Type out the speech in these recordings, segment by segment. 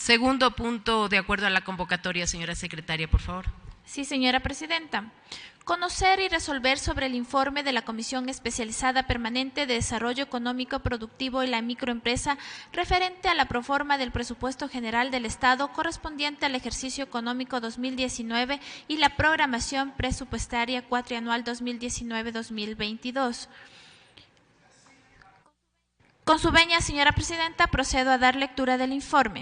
Segundo punto, de acuerdo a la convocatoria, señora secretaria, por favor. Sí, señora presidenta. Conocer y resolver sobre el informe de la Comisión Especializada Permanente de Desarrollo Económico Productivo y la Microempresa referente a la proforma del Presupuesto General del Estado correspondiente al ejercicio económico 2019 y la programación presupuestaria cuatrianual 2019-2022. Con su venia, señora presidenta, procedo a dar lectura del informe.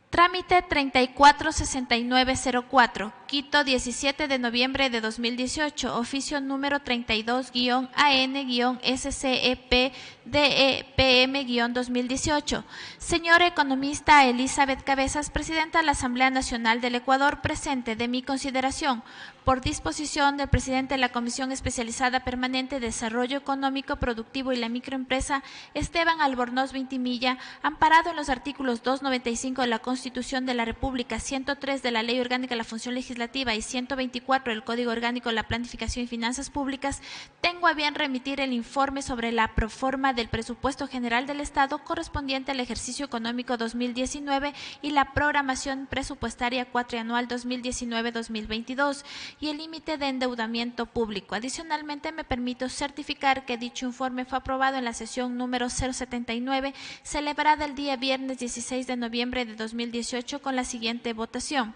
Trámite 346904, Quito, 17 de noviembre de 2018, oficio número 32-AN-SCEP-DEPM-2018. Señora economista Elizabeth Cabezas, presidenta de la Asamblea Nacional del Ecuador, presente de mi consideración, por disposición del presidente de la Comisión Especializada Permanente de Desarrollo Económico, Productivo y la Microempresa, Esteban Albornoz Vintimilla, amparado en los artículos 295 de la Constitución de la República, 103 de la Ley Orgánica de la Función Legislativa y 124 del Código Orgánico de la Planificación y Finanzas Públicas, tengo a bien remitir el informe sobre la proforma del Presupuesto General del Estado correspondiente al ejercicio económico 2019 y la programación presupuestaria cuatrianual 2019-2022 y el límite de endeudamiento público. Adicionalmente, me permito certificar que dicho informe fue aprobado en la sesión número 079, celebrada el día viernes 16 de noviembre de 2018 con la siguiente votación.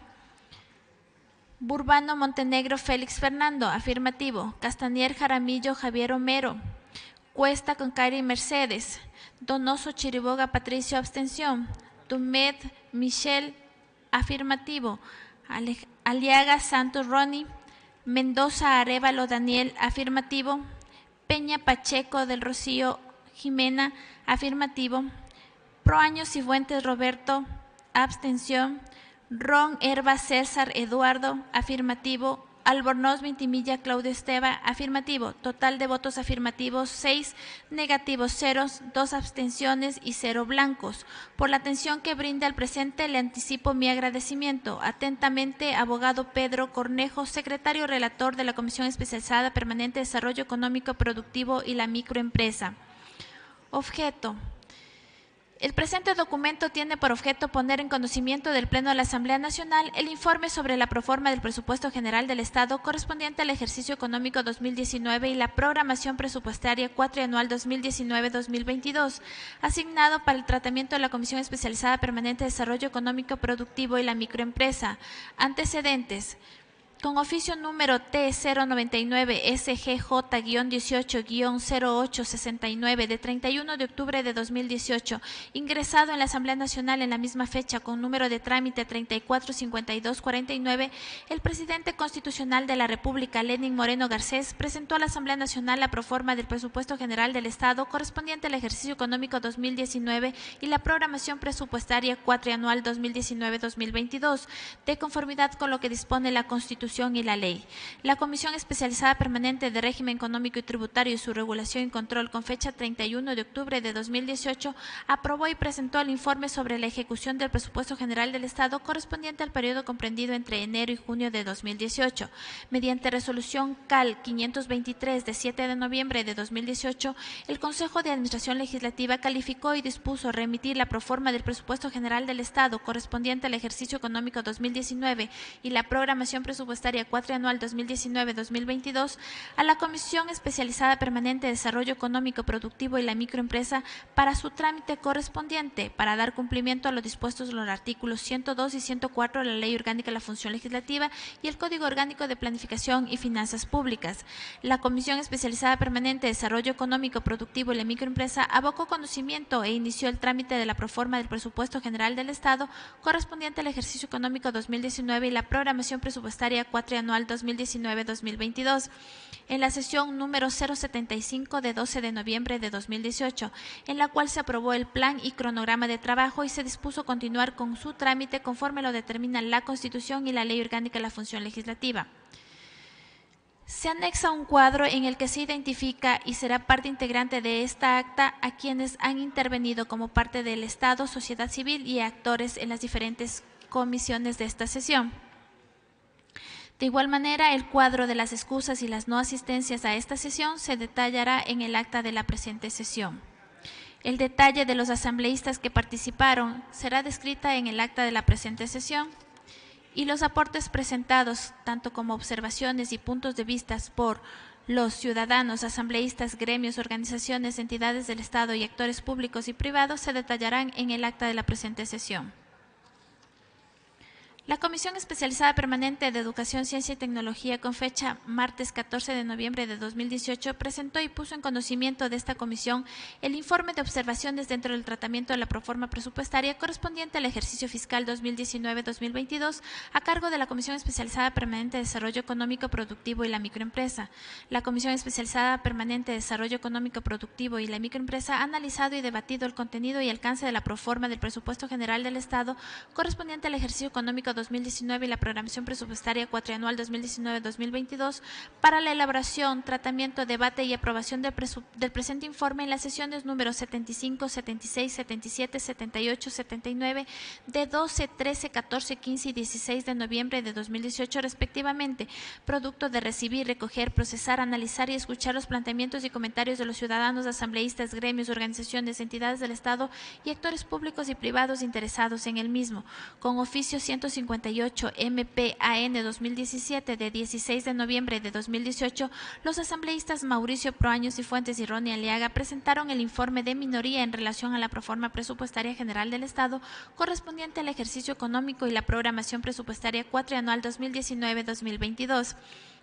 Burbano Montenegro Félix Fernando, afirmativo. Castanier Jaramillo Javier Homero. Cuesta Concari Mercedes. Donoso Chiriboga Patricio, abstención. Tumet Michelle, afirmativo. Aliaga Santos Ronnie. Mendoza Arévalo Daniel, afirmativo. Peña Pacheco del Rocío Jimena, afirmativo. Proaños y Fuentes Roberto, abstención. Ron Herba César Eduardo, afirmativo. Albornoz Vintimilla Claudio Esteba, afirmativo. Total de votos afirmativos 6, negativos 0, 2 abstenciones y 0 blancos. Por la atención que brinda al presente, le anticipo mi agradecimiento. Atentamente, abogado Pedro Cornejo, secretario relator de la Comisión Especializada Permanente de Desarrollo Económico Productivo y la Microempresa. Objeto. El presente documento tiene por objeto poner en conocimiento del Pleno de la Asamblea Nacional el informe sobre la proforma del Presupuesto General del Estado correspondiente al ejercicio económico 2019 y la programación presupuestaria cuatrianual 2019-2022, asignado para el tratamiento de la Comisión Especializada Permanente de Desarrollo Económico Productivo y la Microempresa. Antecedentes. Con oficio número T099-SGJ-18-0869 de 31 de octubre de 2018, ingresado en la Asamblea Nacional en la misma fecha con número de trámite 345249, el presidente constitucional de la República, Lenín Moreno Garcés, presentó a la Asamblea Nacional la proforma del Presupuesto General del Estado correspondiente al ejercicio económico 2019 y la programación presupuestaria cuatrianual 2019-2022, de conformidad con lo que dispone la Constitución y la ley. La Comisión Especializada Permanente de Régimen Económico y Tributario y su regulación y control, con fecha 31 de octubre de 2018, aprobó y presentó el informe sobre la ejecución del Presupuesto General del Estado correspondiente al periodo comprendido entre enero y junio de 2018. Mediante resolución CAL 523 de 7 de noviembre de 2018, el Consejo de Administración Legislativa calificó y dispuso remitir la proforma del Presupuesto General del Estado correspondiente al ejercicio económico 2019 y la programación presupuestaria cuatrianual 2019-2022 a la Comisión Especializada Permanente de Desarrollo Económico Productivo y la Microempresa para su trámite correspondiente, para dar cumplimiento a lo dispuesto en los artículos 102 y 104 de la Ley Orgánica de la Función Legislativa y el Código Orgánico de Planificación y Finanzas Públicas. La Comisión Especializada Permanente de Desarrollo Económico Productivo y la Microempresa abocó conocimiento e inició el trámite de la proforma del Presupuesto General del Estado correspondiente al ejercicio económico 2019 y la programación presupuestaria cuatrianual 2019-2022 en la sesión número 075 de 12 de noviembre de 2018, en la cual se aprobó el plan y cronograma de trabajo y se dispuso continuar con su trámite conforme lo determina la Constitución y la Ley Orgánica de la Función Legislativa. Se anexa un cuadro en el que se identifica y será parte integrante de esta acta a quienes han intervenido como parte del Estado, sociedad civil y actores en las diferentes comisiones de esta sesión. De igual manera, el cuadro de las excusas y las no asistencias a esta sesión se detallará en el acta de la presente sesión. El detalle de los asambleístas que participaron será descrita en el acta de la presente sesión. Y los aportes presentados, tanto como observaciones y puntos de vista por los ciudadanos, asambleístas, gremios, organizaciones, entidades del Estado y actores públicos y privados, se detallarán en el acta de la presente sesión. La Comisión Especializada Permanente de Educación, Ciencia y Tecnología, con fecha martes 14 de noviembre de 2018, presentó y puso en conocimiento de esta comisión el informe de observaciones dentro del tratamiento de la proforma presupuestaria correspondiente al ejercicio fiscal 2019-2022 a cargo de la Comisión Especializada Permanente de Desarrollo Económico Productivo y la Microempresa. La Comisión Especializada Permanente de Desarrollo Económico Productivo y la Microempresa ha analizado y debatido el contenido y alcance de la proforma del presupuesto general del Estado correspondiente al ejercicio económico 2019 y la programación presupuestaria cuatrianual 2019-2022 para la elaboración, tratamiento, debate y aprobación del presente informe en las sesiones números 75, 76, 77, 78, 79 de 12, 13, 14, 15 y 16 de noviembre de 2018 respectivamente, producto de recibir, recoger, procesar, analizar y escuchar los planteamientos y comentarios de los ciudadanos, asambleístas, gremios, organizaciones, entidades del Estado y actores públicos y privados interesados en el mismo, con oficio 158 MPAN 2017 de 16 de noviembre de 2018, los asambleístas Mauricio Proaños y Fuentes y Ronnie Aliaga presentaron el informe de minoría en relación a la proforma presupuestaria general del Estado correspondiente al ejercicio económico y la programación presupuestaria cuatrianual 2019-2022.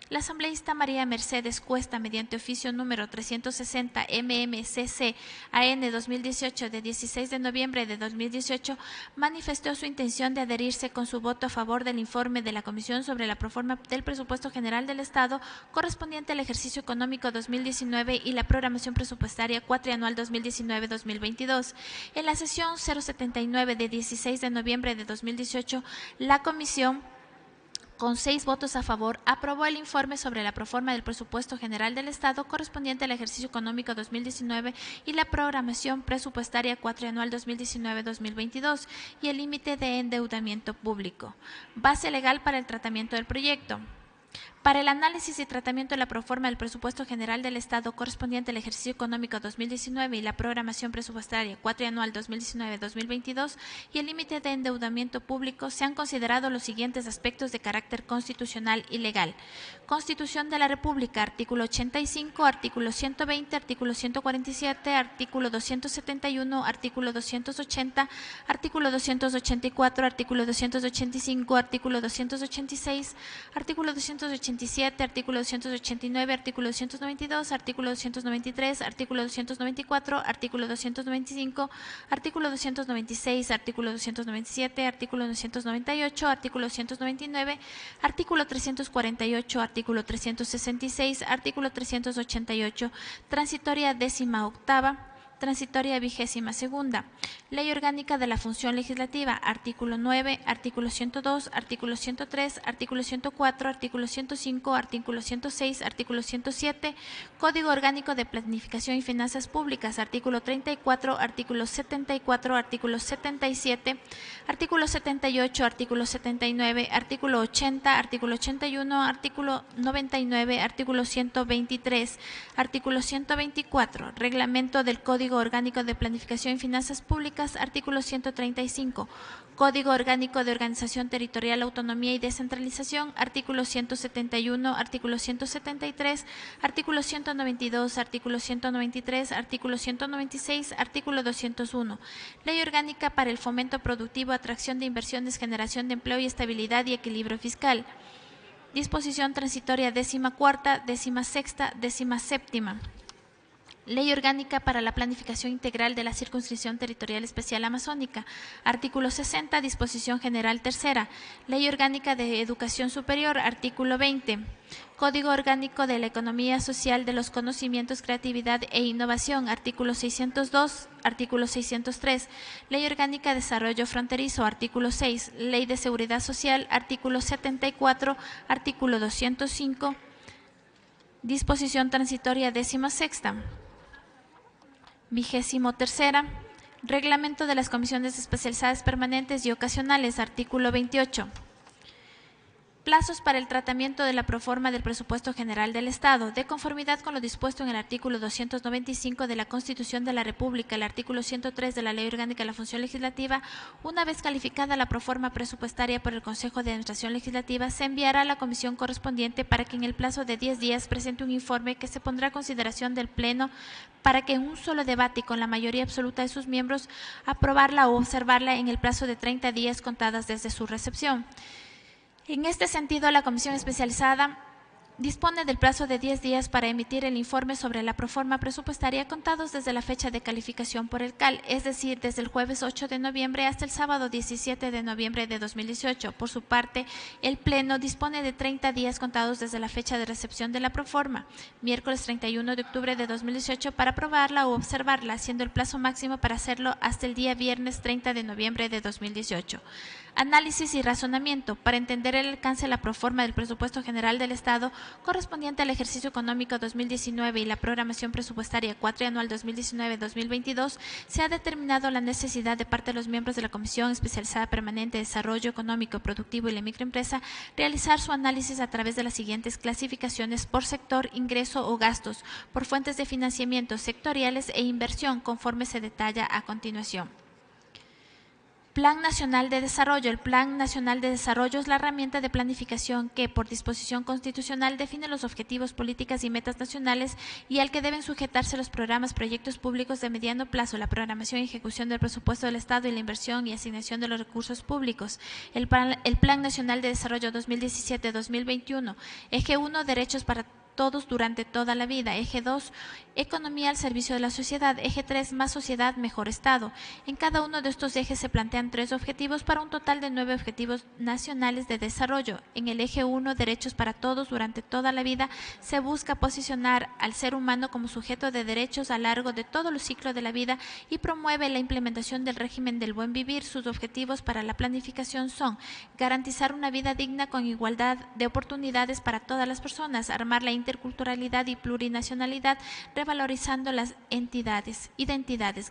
La asambleísta María Mercedes Cuesta, mediante oficio número 360 MMCC AN 2018 de 16 de noviembre de 2018, manifestó su intención de adherirse con su voto a favor del informe de la Comisión sobre la proforma del presupuesto general del Estado correspondiente al ejercicio económico 2019 y la programación presupuestaria cuatrianual 2019-2022. En la sesión 079 de 16 de noviembre de 2018, la Comisión, con 6 votos a favor, aprobó el informe sobre la proforma del presupuesto general del Estado correspondiente al ejercicio económico 2019 y la programación presupuestaria cuatrianual 2019-2022 y el límite de endeudamiento público. Base legal para el tratamiento del proyecto. Para el análisis y tratamiento de la proforma del presupuesto general del Estado correspondiente al ejercicio económico 2019 y la programación presupuestaria cuatrianual 2019-2022 y el límite de endeudamiento público, se han considerado los siguientes aspectos de carácter constitucional y legal. Constitución de la República, artículo 85, artículo 120, artículo 147, artículo 271, artículo 280, artículo 284, artículo 285, artículo 286, artículo 287, artículo 289, artículo 292, artículo 293, artículo 294, artículo 295, artículo 296, artículo 297, artículo 298, artículo 299, artículo 348, artículo 366, artículo 388, transitoria 18ª, transitoria 22ª. Ley Orgánica de la Función Legislativa, artículo 9, artículo 102, artículo 103, artículo 104, artículo 105, artículo 106, artículo 107, Código Orgánico de Planificación y Finanzas Públicas, artículo 34, artículo 74, artículo 77, artículo 78, artículo 79, artículo 80, artículo 81, artículo 99, artículo 123, artículo 124, Reglamento del Código Orgánico de Planificación y Finanzas Públicas, artículo 135, Código Orgánico de Organización Territorial, Autonomía y Descentralización, artículo 171, artículo 173, artículo 192, artículo 193, artículo 196, artículo 201. Ley Orgánica para el Fomento Productivo, Atracción de Inversiones, Generación de Empleo y Estabilidad y Equilibrio Fiscal. Disposición transitoria 14ª, 16ª, 17ª. Ley Orgánica para la Planificación Integral de la Circunscripción Territorial Especial Amazónica. Artículo 60, Disposición General Tercera. Ley Orgánica de Educación Superior. Artículo 20. Código Orgánico de la Economía Social de los Conocimientos, Creatividad e Innovación. Artículo 602, artículo 603. Ley Orgánica de Desarrollo Fronterizo. Artículo 6. Ley de Seguridad Social. Artículo 74, artículo 205. Disposición transitoria 16ª. 23ª. Reglamento de las Comisiones Especializadas Permanentes y Ocasionales. Artículo 28. Plazos para el tratamiento de la proforma del presupuesto general del Estado. De conformidad con lo dispuesto en el artículo 295 de la Constitución de la República, el artículo 103 de la Ley Orgánica de la Función Legislativa, una vez calificada la proforma presupuestaria por el Consejo de Administración Legislativa, se enviará a la comisión correspondiente para que en el plazo de 10 días presente un informe que se pondrá a consideración del Pleno para que en un solo debate y con la mayoría absoluta de sus miembros aprobarla o observarla en el plazo de 30 días contadas desde su recepción. En este sentido, la Comisión Especializada dispone del plazo de 10 días para emitir el informe sobre la proforma presupuestaria contados desde la fecha de calificación por el CAL, es decir, desde el jueves 8 de noviembre hasta el sábado 17 de noviembre de 2018. Por su parte, el Pleno dispone de 30 días contados desde la fecha de recepción de la proforma, miércoles 31 de octubre de 2018, para aprobarla o observarla, siendo el plazo máximo para hacerlo hasta el día viernes 30 de noviembre de 2018. Análisis y razonamiento. Para entender el alcance de la proforma del presupuesto general del Estado correspondiente al ejercicio económico 2019 y la programación presupuestaria cuatrianual 2019-2022, se ha determinado la necesidad de parte de los miembros de la Comisión Especializada Permanente de Desarrollo Económico, Productivo y la Microempresa realizar su análisis a través de las siguientes clasificaciones por sector, ingreso o gastos, por fuentes de financiamiento sectoriales e inversión, conforme se detalla a continuación. Plan Nacional de Desarrollo. El Plan Nacional de Desarrollo es la herramienta de planificación que, por disposición constitucional, define los objetivos, políticas y metas nacionales y al que deben sujetarse los programas, proyectos públicos de mediano plazo, la programación y ejecución del presupuesto del Estado y la inversión y asignación de los recursos públicos. El Plan Nacional de Desarrollo 2017-2021. Eje 1, derechos para todos durante toda la vida. Eje 2, economía al servicio de la sociedad. Eje 3, más sociedad, mejor Estado. En cada uno de estos ejes se plantean 3 objetivos para un total de 9 objetivos nacionales de desarrollo. En el eje 1, derechos para todos durante toda la vida, se busca posicionar al ser humano como sujeto de derechos a lo largo de todo el ciclo de la vida y promueve la implementación del régimen del buen vivir. Sus objetivos para la planificación son garantizar una vida digna con igualdad de oportunidades para todas las personas, armar la interculturalidad y plurinacionalidad, revalorizando las identidades,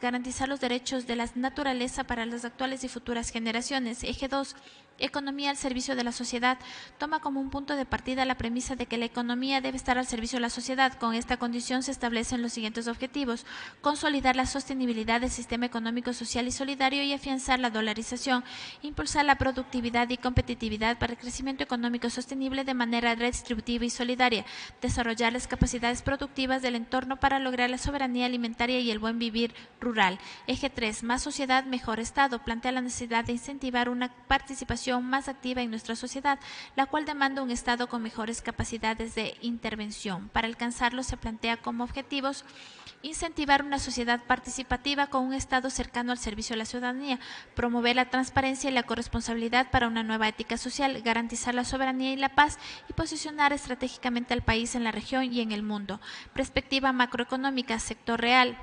garantizar los derechos de la naturaleza para las actuales y futuras generaciones. Eje 2, economía al servicio de la sociedad, toma como un punto de partida la premisa de que la economía debe estar al servicio de la sociedad. Con esta condición se establecen los siguientes objetivos: consolidar la sostenibilidad del sistema económico, social y solidario y afianzar la dolarización, impulsar la productividad y competitividad para el crecimiento económico sostenible de manera redistributiva y solidaria, desarrollar las capacidades productivas del entorno para lograr la soberanía alimentaria y el buen vivir rural. Eje 3, más sociedad, mejor Estado, plantea la necesidad de incentivar una participación más activa en nuestra sociedad, la cual demanda un Estado con mejores capacidades de intervención. Para alcanzarlo se plantea como objetivos: incentivar una sociedad participativa con un Estado cercano al servicio de la ciudadanía, promover la transparencia y la corresponsabilidad para una nueva ética social, garantizar la soberanía y la paz y posicionar estratégicamente al país en la región y en el mundo. Perspectiva macroeconómica, sector real.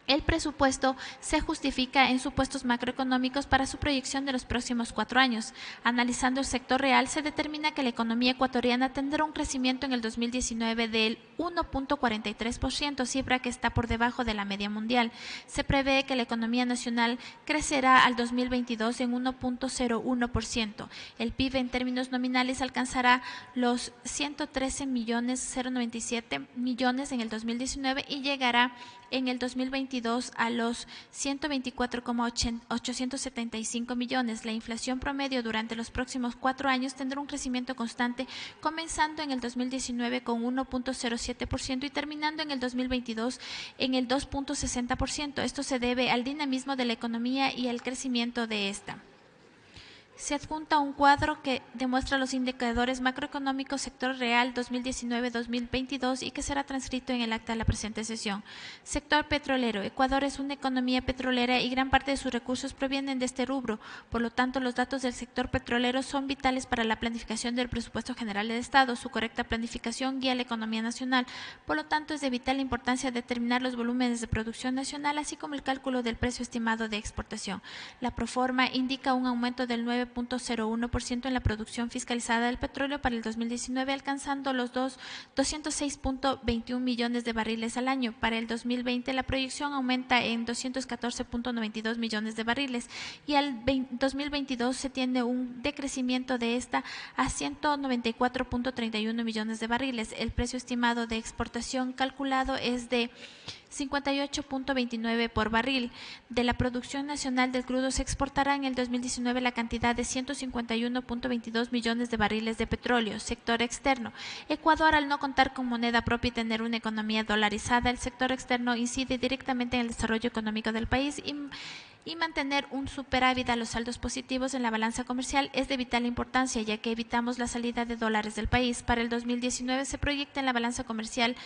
El presupuesto se justifica en supuestos macroeconómicos para su proyección de los próximos 4 años. Analizando el sector real, se determina que la economía ecuatoriana tendrá un crecimiento en el 2019 del 1.43%, cifra que está por debajo de la media mundial. Se prevé que la economía nacional crecerá al 2022 en 1.01%. El PIB en términos nominales alcanzará los 113.097 millones en el 2019 y llegará en el 2022 a los 124,875 millones. La inflación promedio durante los próximos 4 años tendrá un crecimiento constante, comenzando en el 2019 con 1.07% y terminando en el 2022 en el 2.60%. Esto se debe al dinamismo de la economía y al crecimiento de esta. Se adjunta un cuadro que demuestra los indicadores macroeconómicos sector real 2019-2022 y que será transcrito en el acta de la presente sesión. Sector petrolero. Ecuador es una economía petrolera y gran parte de sus recursos provienen de este rubro. Por lo tanto, los datos del sector petrolero son vitales para la planificación del presupuesto general del Estado. Su correcta planificación guía la economía nacional. Por lo tanto, es de vital importancia determinar los volúmenes de producción nacional, así como el cálculo del precio estimado de exportación. La proforma indica un aumento del 9% 9.01% en la producción fiscalizada del petróleo para el 2019, alcanzando los 206.21 millones de barriles al año. Para el 2020 la proyección aumenta en 214.92 millones de barriles y al 2022 se tiene un decrecimiento de esta a 194.31 millones de barriles. El precio estimado de exportación calculado es de 58.29 por barril. De la producción nacional del crudo se exportará en el 2019 la cantidad de 151.22 millones de barriles de petróleo. Sector externo. Ecuador, al no contar con moneda propia y tener una economía dolarizada, el sector externo incide directamente en el desarrollo económico del país y mantener un superávit a los saldos positivos en la balanza comercial es de vital importancia, ya que evitamos la salida de dólares del país. Para el 2019 se proyecta en la balanza comercial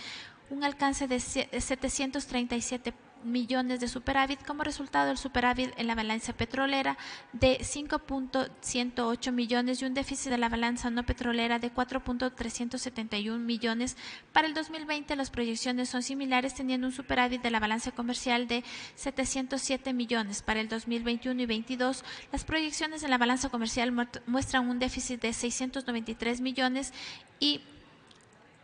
un alcance de 737 millones de superávit, como resultado del superávit en la balanza petrolera de 5.108 millones y un déficit de la balanza no petrolera de 4.371 millones. Para el 2020 las proyecciones son similares, teniendo un superávit de la balanza comercial de 707 millones. Para el 2021 y 2022 las proyecciones en la balanza comercial muestran un déficit de 693 millones y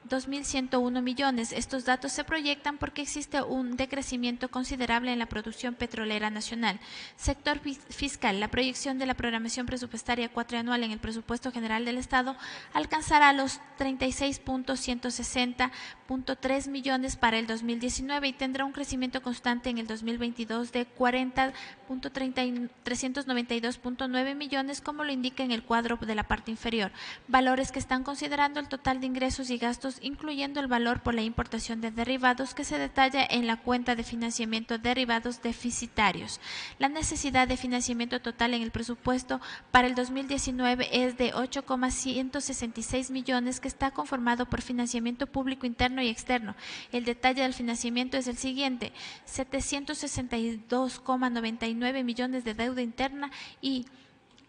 2.101 millones. Estos datos se proyectan porque existe un decrecimiento considerable en la producción petrolera nacional. Sector fiscal. La proyección de la programación presupuestaria cuatrianual en el presupuesto general del Estado alcanzará los 36.160.3 millones para el 2019 y tendrá un crecimiento constante en el 2022 de 40.392.9 millones, como lo indica en el cuadro de la parte inferior. Valores que están considerando el total de ingresos y gastos, incluyendo el valor por la importación de derivados que se detalla en la cuenta de financiamiento derivados deficitarios. La necesidad de financiamiento total en el presupuesto para el 2019 es de 8,166 millones, que está conformado por financiamiento público interno y externo. El detalle del financiamiento es el siguiente: 762,99 millones de deuda interna y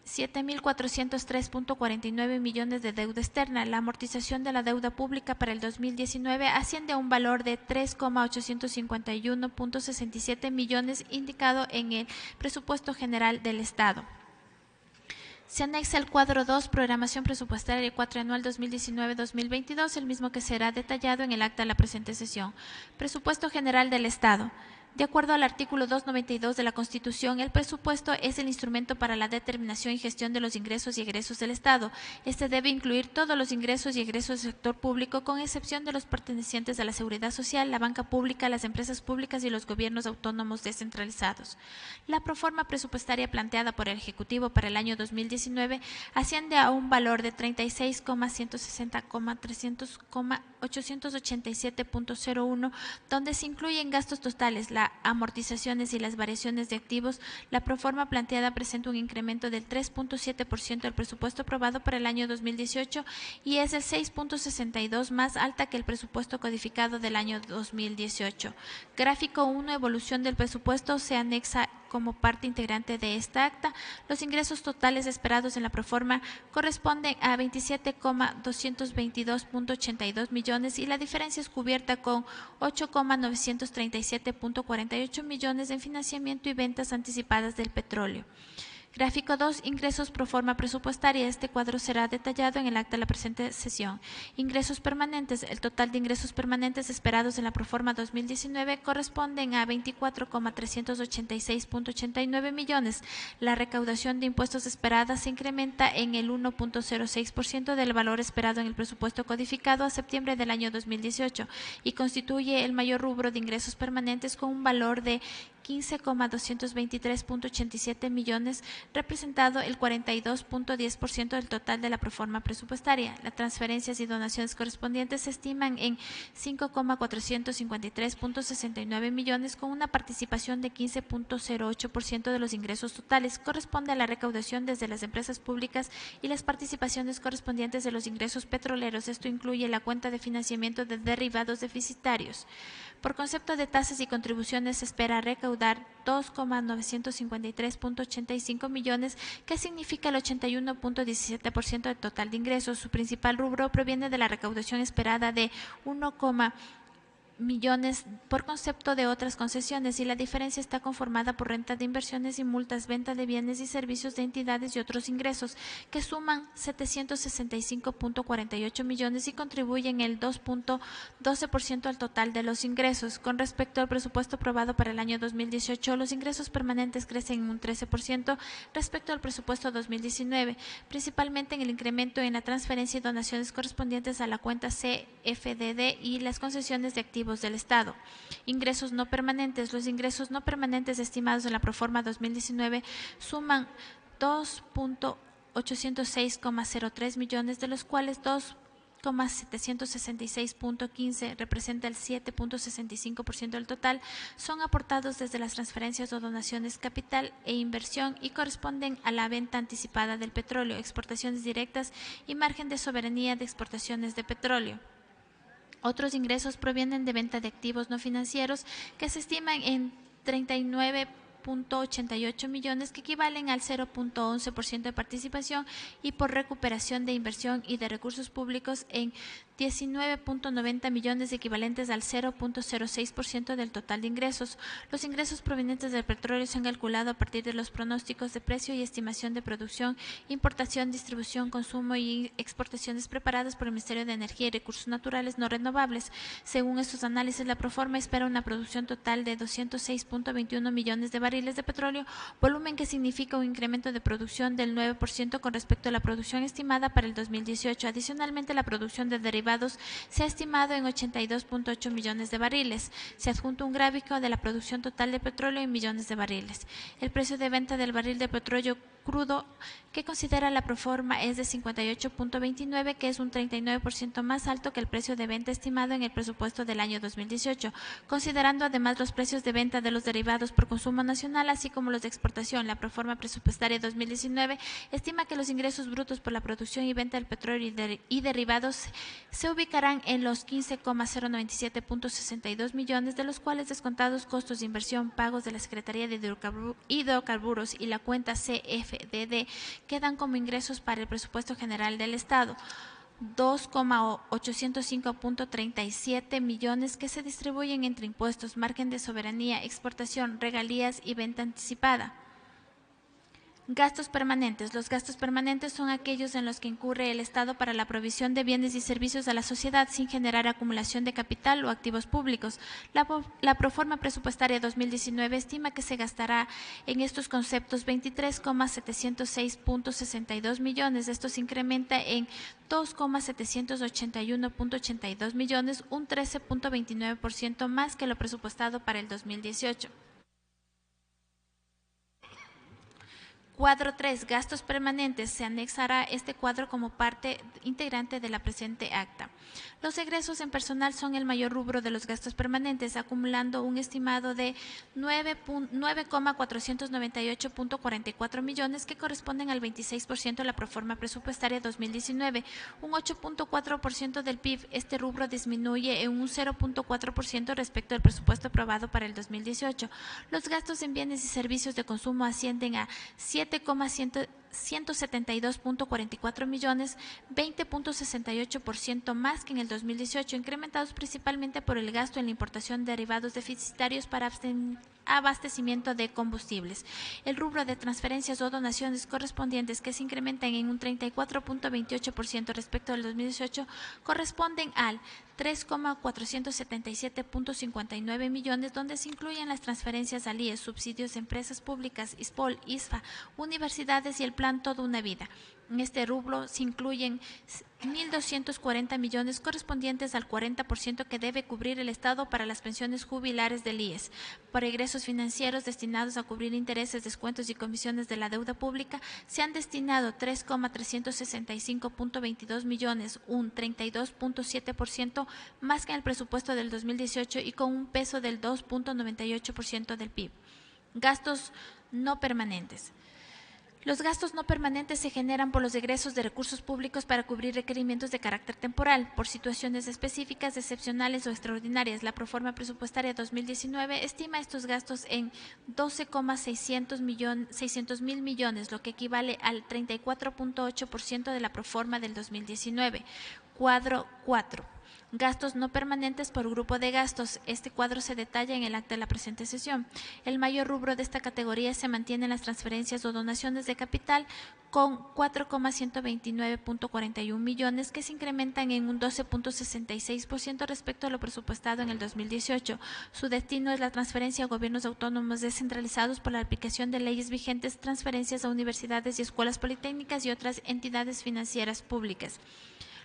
7.403.49 millones de deuda externa. La amortización de la deuda pública para el 2019 asciende a un valor de 3,851.67 millones indicado en el presupuesto general del Estado. Se anexa el cuadro 2, programación presupuestaria cuatrianual 2019-2022, el mismo que será detallado en el acta de la presente sesión. Presupuesto general del Estado. De acuerdo al artículo 292 de la Constitución, el presupuesto es el instrumento para la determinación y gestión de los ingresos y egresos del Estado. Este debe incluir todos los ingresos y egresos del sector público, con excepción de los pertenecientes a la seguridad social, la banca pública, las empresas públicas y los gobiernos autónomos descentralizados. La proforma presupuestaria planteada por el Ejecutivo para el año 2019 asciende a un valor de 36,160,887.01, donde se incluyen gastos totales, amortizaciones y las variaciones de activos. La proforma planteada presenta un incremento del 3.7% del presupuesto aprobado para el año 2018 y es el 6.62 más alta que el presupuesto codificado del año 2018. Gráfico 1, evolución del presupuesto, se anexa como parte integrante de esta acta. Los ingresos totales esperados en la proforma corresponden a 27,222.82 millones y la diferencia es cubierta con 8,937.48 millones en financiamiento y ventas anticipadas del petróleo. Gráfico 2, ingresos proforma presupuestaria. Este cuadro será detallado en el acta de la presente sesión. Ingresos permanentes. El total de ingresos permanentes esperados en la proforma 2019 corresponden a 24,386.89 millones. La recaudación de impuestos esperada se incrementa en el 1.06% del valor esperado en el presupuesto codificado a septiembre del año 2018 y constituye el mayor rubro de ingresos permanentes, con un valor de 15,223.87 millones, representado el 42.10% del total de la proforma presupuestaria. Las transferencias y donaciones correspondientes se estiman en 5,453.69 millones, con una participación de 15.08% de los ingresos totales. Corresponde a la recaudación desde las empresas públicas y las participaciones correspondientes de los ingresos petroleros. Esto incluye la cuenta de financiamiento de derivados deficitarios. Por concepto de tasas y contribuciones se espera recaudar 2,953.85 millones, que significa el 81.17% del total de ingresos. Su principal rubro proviene de la recaudación esperada de 1,1 millones por concepto de otras concesiones y la diferencia está conformada por renta de inversiones y multas, venta de bienes y servicios de entidades y otros ingresos que suman 765.48 millones y contribuyen el 2.12% al total de los ingresos. Con respecto al presupuesto aprobado para el año 2018, los ingresos permanentes crecen en un 13% respecto al presupuesto 2019, principalmente en el incremento en la transferencia y donaciones correspondientes a la cuenta CFDD y las concesiones de activos del Estado. Ingresos no permanentes. Los ingresos no permanentes estimados en la proforma 2019 suman 2.806,03 millones, de los cuales 2.766.15 representa el 7.65% del total, son aportados desde las transferencias o donaciones capital e inversión y corresponden a la venta anticipada del petróleo, exportaciones directas y margen de soberanía de exportaciones de petróleo. Otros ingresos provienen de venta de activos no financieros que se estiman en 39.88 millones, que equivalen al 0.11% de participación, y por recuperación de inversión y de recursos públicos en 19.90 millones, equivalentes al 0.06% del total de ingresos. Los ingresos provenientes del petróleo se han calculado a partir de los pronósticos de precio y estimación de producción, importación, distribución, consumo y exportaciones preparadas por el Ministerio de Energía y Recursos Naturales no renovables. Según estos análisis, la proforma espera una producción total de 206.21 millones de barriles de petróleo, volumen que significa un incremento de producción del 9% con respecto a la producción estimada para el 2018. Adicionalmente, la producción de derivados se ha estimado en 82.8 millones de barriles. Se adjunta un gráfico de la producción total de petróleo en millones de barriles. El precio de venta del barril de petróleo crudo que considera la proforma es de 58.29, que es un 39% más alto que el precio de venta estimado en el presupuesto del año 2018. Considerando además los precios de venta de los derivados por consumo nacional, así como los de exportación, la proforma presupuestaria 2019 estima que los ingresos brutos por la producción y venta del petróleo y derivados se ubicarán en los 15,097.62 millones, de los cuales, descontados costos de inversión, pagos de la Secretaría de Hidrocarburos y la cuenta CFDD, quedan como ingresos para el presupuesto general del Estado 2,805.37 millones, que se distribuyen entre impuestos, margen de soberanía, exportación, regalías y venta anticipada. Gastos permanentes. Los gastos permanentes son aquellos en los que incurre el Estado para la provisión de bienes y servicios a la sociedad sin generar acumulación de capital o activos públicos. La proforma presupuestaria 2019 estima que se gastará en estos conceptos 23,706.62 millones. Esto se incrementa en 2,781.82 millones, un 13.29% más que lo presupuestado para el 2018. Cuadro 3. Gastos permanentes. Se anexará este cuadro como parte integrante de la presente acta. Los egresos en personal son el mayor rubro de los gastos permanentes, acumulando un estimado de 9,498.44 millones, que corresponden al 26% de la proforma presupuestaria 2019, un 8.4% del PIB. Este rubro disminuye en un 0.4% respecto al presupuesto aprobado para el 2018. Los gastos en bienes y servicios de consumo ascienden a 7,172.44 millones, 20.68% más que en el 2018, incrementados principalmente por el gasto en la importación de derivados deficitarios para abastecimiento de combustibles. El rubro de transferencias o donaciones correspondientes, que se incrementan en un 34.28% respecto al 2018, corresponden al 3,477.59 millones, donde se incluyen las transferencias al IES, subsidios de empresas públicas, ISPOL, ISFA, universidades y el plan Toda una Vida. En este rubro se incluyen 1.240 millones correspondientes al 40% que debe cubrir el Estado para las pensiones jubilares del IES. Por egresos financieros destinados a cubrir intereses, descuentos y comisiones de la deuda pública, se han destinado 3,365.22 millones, un 32.7% más que en el presupuesto del 2018 y con un peso del 2.98% del PIB. Gastos no permanentes. Los gastos no permanentes se generan por los egresos de recursos públicos para cubrir requerimientos de carácter temporal, por situaciones específicas, excepcionales o extraordinarias. La proforma presupuestaria 2019 estima estos gastos en 12,600 mil millones, lo que equivale al 34.8% de la proforma del 2019. Cuadro 4. Gastos no permanentes por grupo de gastos. Este cuadro se detalla en el acta de la presente sesión. El mayor rubro de esta categoría se mantiene en las transferencias o donaciones de capital con 4,129.41 millones, que se incrementan en un 12.66% respecto a lo presupuestado en el 2018. Su destino es la transferencia a gobiernos autónomos descentralizados por la aplicación de leyes vigentes, transferencias a universidades y escuelas politécnicas y otras entidades financieras públicas.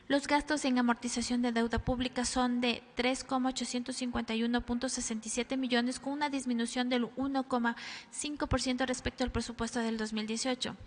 Los gastos en amortización de deuda pública son de 3,851.67 millones, con una disminución del 1,5% respecto al presupuesto del 2018.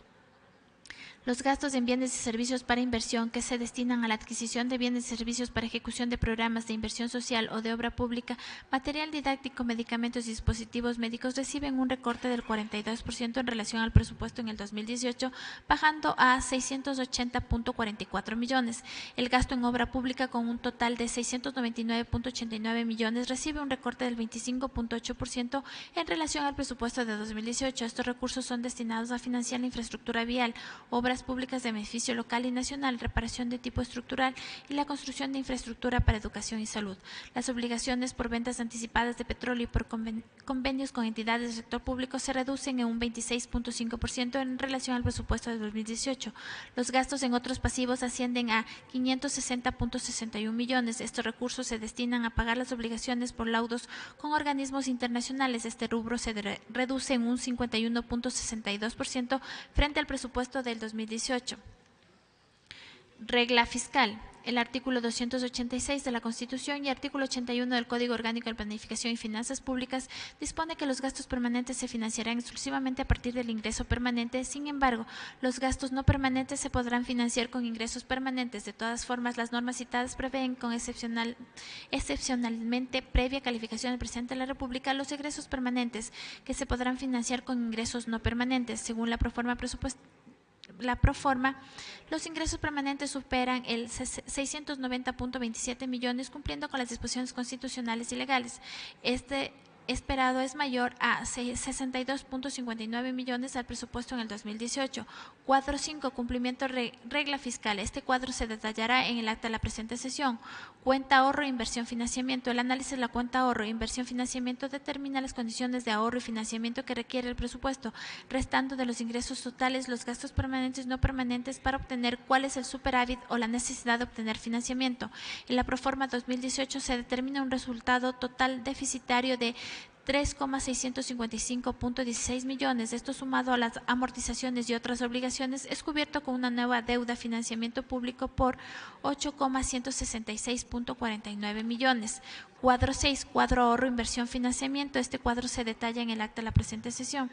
Los gastos en bienes y servicios para inversión que se destinan a la adquisición de bienes y servicios para ejecución de programas de inversión social o de obra pública, material didáctico, medicamentos y dispositivos médicos reciben un recorte del 42% en relación al presupuesto en el 2018, bajando a 680.44 millones. El gasto en obra pública, con un total de 699.89 millones, recibe un recorte del 25.8% en relación al presupuesto de 2018. Estos recursos son destinados a financiar la infraestructura vial, obras públicas de beneficio local y nacional, reparación de tipo estructural y la construcción de infraestructura para educación y salud. Las obligaciones por ventas anticipadas de petróleo y por convenios con entidades del sector público se reducen en un 26.5% en relación al presupuesto de 2018. Los gastos en otros pasivos ascienden a 560.61 millones. Estos recursos se destinan a pagar las obligaciones por laudos con organismos internacionales. Este rubro se reduce en un 51.62% frente al presupuesto del 2018. Regla fiscal. El artículo 286 de la Constitución y artículo 81 del Código Orgánico de Planificación y Finanzas Públicas dispone que los gastos permanentes se financiarán exclusivamente a partir del ingreso permanente. Sin embargo, los gastos no permanentes se podrán financiar con ingresos permanentes. De todas formas, las normas citadas prevén con excepcionalmente previa calificación del Presidente de la República los egresos permanentes que se podrán financiar con ingresos no permanentes. Según la proforma los ingresos permanentes superan el 690.27 millones, cumpliendo con las disposiciones constitucionales y legales. Este esperado es mayor a 62.59 millones al presupuesto en el 2018. Cuadro 5. Cumplimiento regla fiscal. Este cuadro se detallará en el acta de la presente sesión. Cuenta ahorro, inversión, financiamiento. El análisis de la cuenta ahorro, inversión, financiamiento determina las condiciones de ahorro y financiamiento que requiere el presupuesto, restando de los ingresos totales los gastos permanentes y no permanentes para obtener cuál es el superávit o la necesidad de obtener financiamiento. En la proforma 2018 se determina un resultado total deficitario de 3,655.16 millones. Esto, sumado a las amortizaciones y otras obligaciones, es cubierto con una nueva deuda financiamiento público por 8,166.49 millones. Cuadro 6. Cuadro ahorro, inversión, financiamiento. Este cuadro se detalla en el acta de la presente sesión.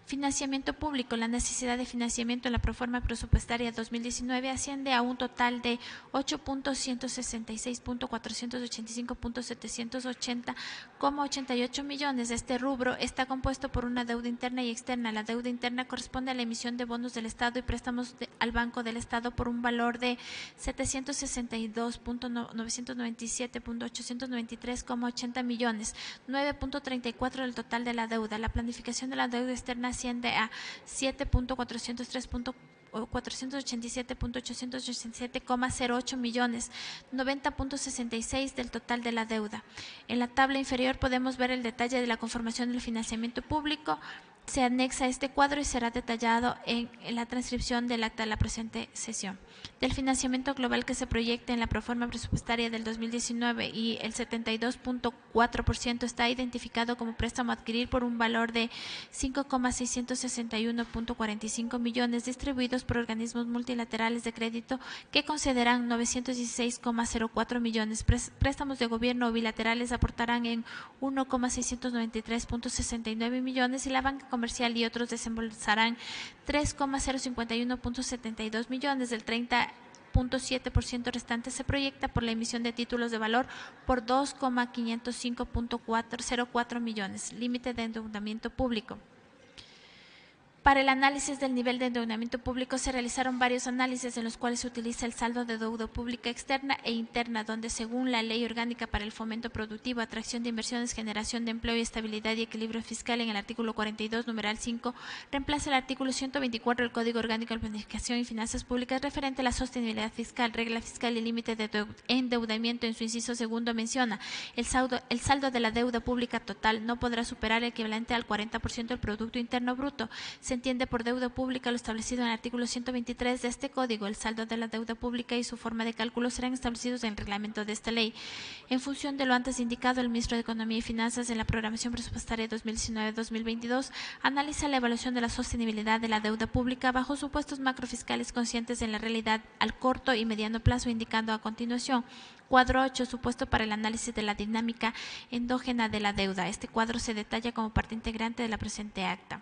Financiamiento público. La necesidad de financiamiento en la proforma presupuestaria 2019 asciende a un total de 8.166.485.780,88 millones. Este rubro está compuesto por una deuda interna y externa. La deuda interna corresponde a la emisión de bonos del Estado y préstamos al Banco del Estado por un valor de 762.997.893,80 millones, 9.34 del total de la deuda. La planificación de la deuda externa asciende a 487.887,08 millones, 90.66 del total de la deuda. En la tabla inferior podemos ver el detalle de la conformación del financiamiento público. Se anexa este cuadro y será detallado en la transcripción del acta de la presente sesión. Del financiamiento global que se proyecta en la proforma presupuestaria del 2019, y el 72.4% está identificado como préstamo a adquirir por un valor de 5,661.45 millones distribuidos por organismos multilaterales de crédito que concederán 916,04 millones. Préstamos de gobierno o bilaterales aportarán en 1,693.69 millones y la banca comercial y otros desembolsarán 3,051.72 millones. Del 30.7% restante se proyecta por la emisión de títulos de valor por 2,505.04 millones. Límite de endeudamiento público. Para el análisis del nivel de endeudamiento público se realizaron varios análisis en los cuales se utiliza el saldo de deuda pública externa e interna, donde según la Ley Orgánica para el Fomento Productivo, Atracción de Inversiones, Generación de Empleo y Estabilidad y Equilibrio Fiscal, en el artículo 42, numeral 5, reemplaza el artículo 124 del Código Orgánico de Planificación y Finanzas Públicas referente a la sostenibilidad fiscal, regla fiscal y límite de endeudamiento. En su inciso segundo menciona el saldo de la deuda pública total no podrá superar el equivalente al 40% del Producto Interno Bruto. Se entiende por deuda pública lo establecido en el artículo 123 de este Código. El saldo de la deuda pública y su forma de cálculo serán establecidos en el reglamento de esta ley. En función de lo antes indicado, el ministro de Economía y Finanzas en la programación presupuestaria 2019-2022 analiza la evaluación de la sostenibilidad de la deuda pública bajo supuestos macrofiscales conscientes en la realidad al corto y mediano plazo, indicando a continuación: cuadro 8, supuesto para el análisis de la dinámica endógena de la deuda. Este cuadro se detalla como parte integrante de la presente acta.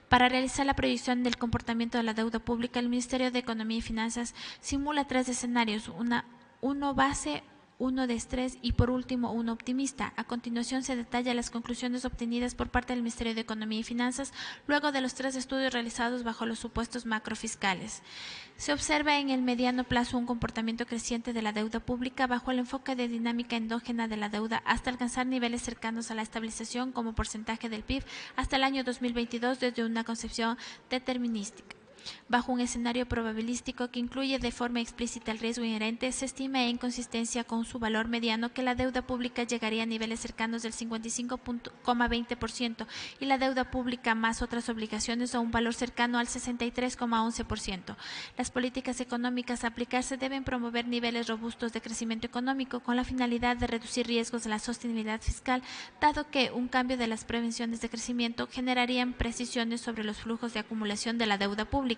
Para realizar la proyección del comportamiento de la deuda pública, el Ministerio de Economía y Finanzas simula 3 escenarios: uno base, uno de estrés y por último uno optimista. A continuación se detalla las conclusiones obtenidas por parte del Ministerio de Economía y Finanzas luego de los 3 estudios realizados bajo los supuestos macrofiscales. Se observa en el mediano plazo un comportamiento creciente de la deuda pública bajo el enfoque de dinámica endógena de la deuda hasta alcanzar niveles cercanos a la estabilización como porcentaje del PIB hasta el año 2022 desde una concepción determinística. Bajo un escenario probabilístico que incluye de forma explícita el riesgo inherente, se estima en consistencia con su valor mediano que la deuda pública llegaría a niveles cercanos del 55,20% y la deuda pública más otras obligaciones a un valor cercano al 63,11%. Las políticas económicas a aplicarse deben promover niveles robustos de crecimiento económico con la finalidad de reducir riesgos de la sostenibilidad fiscal, dado que un cambio de las prevenciones de crecimiento generarían precisiones sobre los flujos de acumulación de la deuda pública.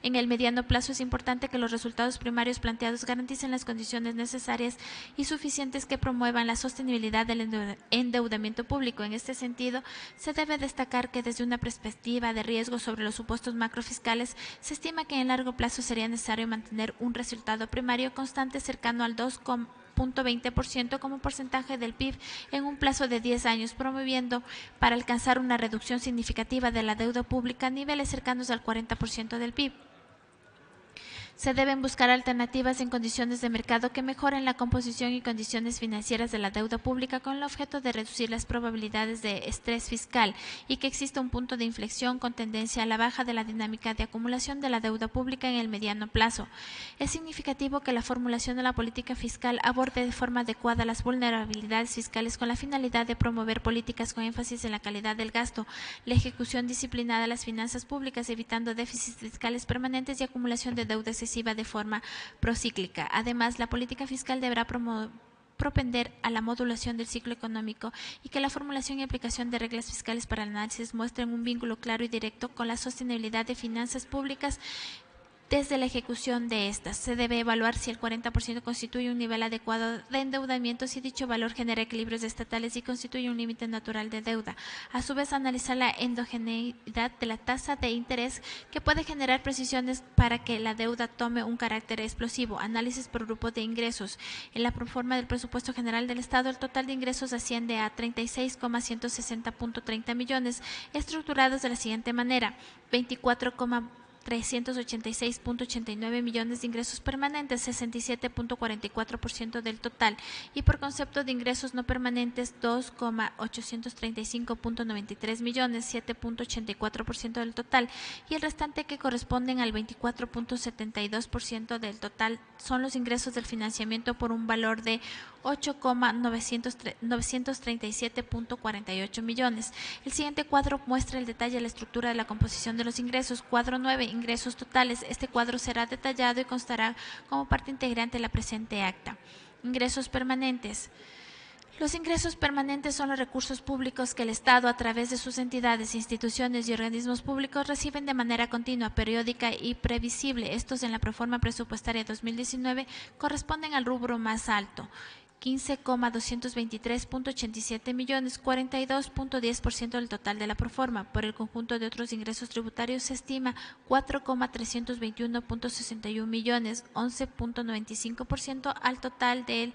En el mediano plazo es importante que los resultados primarios planteados garanticen las condiciones necesarias y suficientes que promuevan la sostenibilidad del endeudamiento público. En este sentido, se debe destacar que desde una perspectiva de riesgo sobre los supuestos macrofiscales, se estima que en largo plazo sería necesario mantener un resultado primario constante cercano al 2,20% como porcentaje del PIB en un plazo de 10 años, promoviendo para alcanzar una reducción significativa de la deuda pública a niveles cercanos al 40% del PIB. Se deben buscar alternativas en condiciones de mercado que mejoren la composición y condiciones financieras de la deuda pública con el objeto de reducir las probabilidades de estrés fiscal y que exista un punto de inflexión con tendencia a la baja de la dinámica de acumulación de la deuda pública en el mediano plazo. Es significativo que la formulación de la política fiscal aborde de forma adecuada las vulnerabilidades fiscales con la finalidad de promover políticas con énfasis en la calidad del gasto, la ejecución disciplinada de las finanzas públicas, evitando déficits fiscales permanentes y acumulación de deuda excesiva de forma procíclica. Además, la política fiscal deberá propender a la modulación del ciclo económico y que la formulación y aplicación de reglas fiscales para el análisis muestren un vínculo claro y directo con la sostenibilidad de finanzas públicas. Desde la ejecución de estas, se debe evaluar si el 40% constituye un nivel adecuado de endeudamiento, si dicho valor genera equilibrios estatales y constituye un límite natural de deuda. A su vez, analizar la endogeneidad de la tasa de interés que puede generar precisiones para que la deuda tome un carácter explosivo. Análisis por grupo de ingresos. En la proforma del presupuesto general del Estado, el total de ingresos asciende a 36,160.30 millones, estructurados de la siguiente manera: 386.89 millones de ingresos permanentes, 67.44% del total, y por concepto de ingresos no permanentes, 2,835.93 millones, 7.84% del total, y el restante, que corresponden al 24.72% del total, son los ingresos del financiamiento por un valor de 8,937.48 millones. El siguiente cuadro muestra el detalle de la estructura de la composición de los ingresos. Cuadro 9, ingresos totales. Este cuadro será detallado y constará como parte integrante de la presente acta. Ingresos permanentes. Los ingresos permanentes son los recursos públicos que el Estado, a través de sus entidades, instituciones y organismos públicos, reciben de manera continua, periódica y previsible. Estos, en la proforma presupuestaria 2019, corresponden al rubro más alto: 15,223.87 millones, 42.10% del total de la proforma. Por el conjunto de otros ingresos tributarios se estima 4,321.61 millones, 11.95% al total del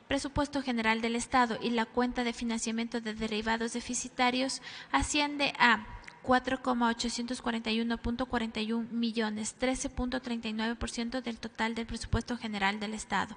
presupuesto general del Estado, y la cuenta de financiamiento de derivados deficitarios asciende a 4,841.41 millones, 13.39% del total del presupuesto general del Estado.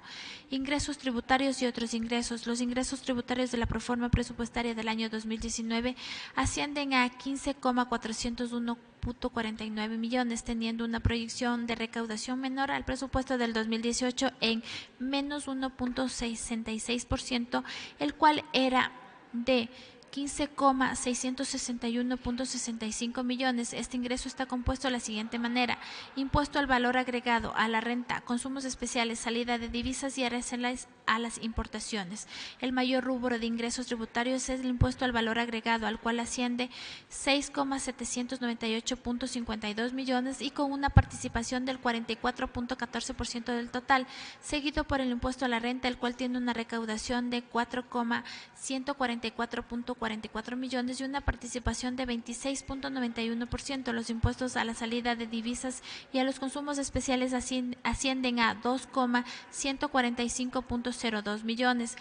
Ingresos tributarios y otros ingresos. Los ingresos tributarios de la proforma presupuestaria del año 2019 ascienden a 15,401.49 millones, teniendo una proyección de recaudación menor al presupuesto del 2018 en menos 1.66%, el cual era de 15,661.65 millones. Este ingreso está compuesto de la siguiente manera: impuesto al valor agregado, a la renta, consumos especiales, salida de divisas y aranceles a las importaciones. El mayor rubro de ingresos tributarios es el impuesto al valor agregado, al cual asciende 6,798.52 millones y con una participación del 44.14% del total, seguido por el impuesto a la renta, el cual tiene una recaudación de 4,144.44 millones y una participación de 26.91%. Los impuestos a la salida de divisas y a los consumos especiales ascienden a 2,145.02 millones.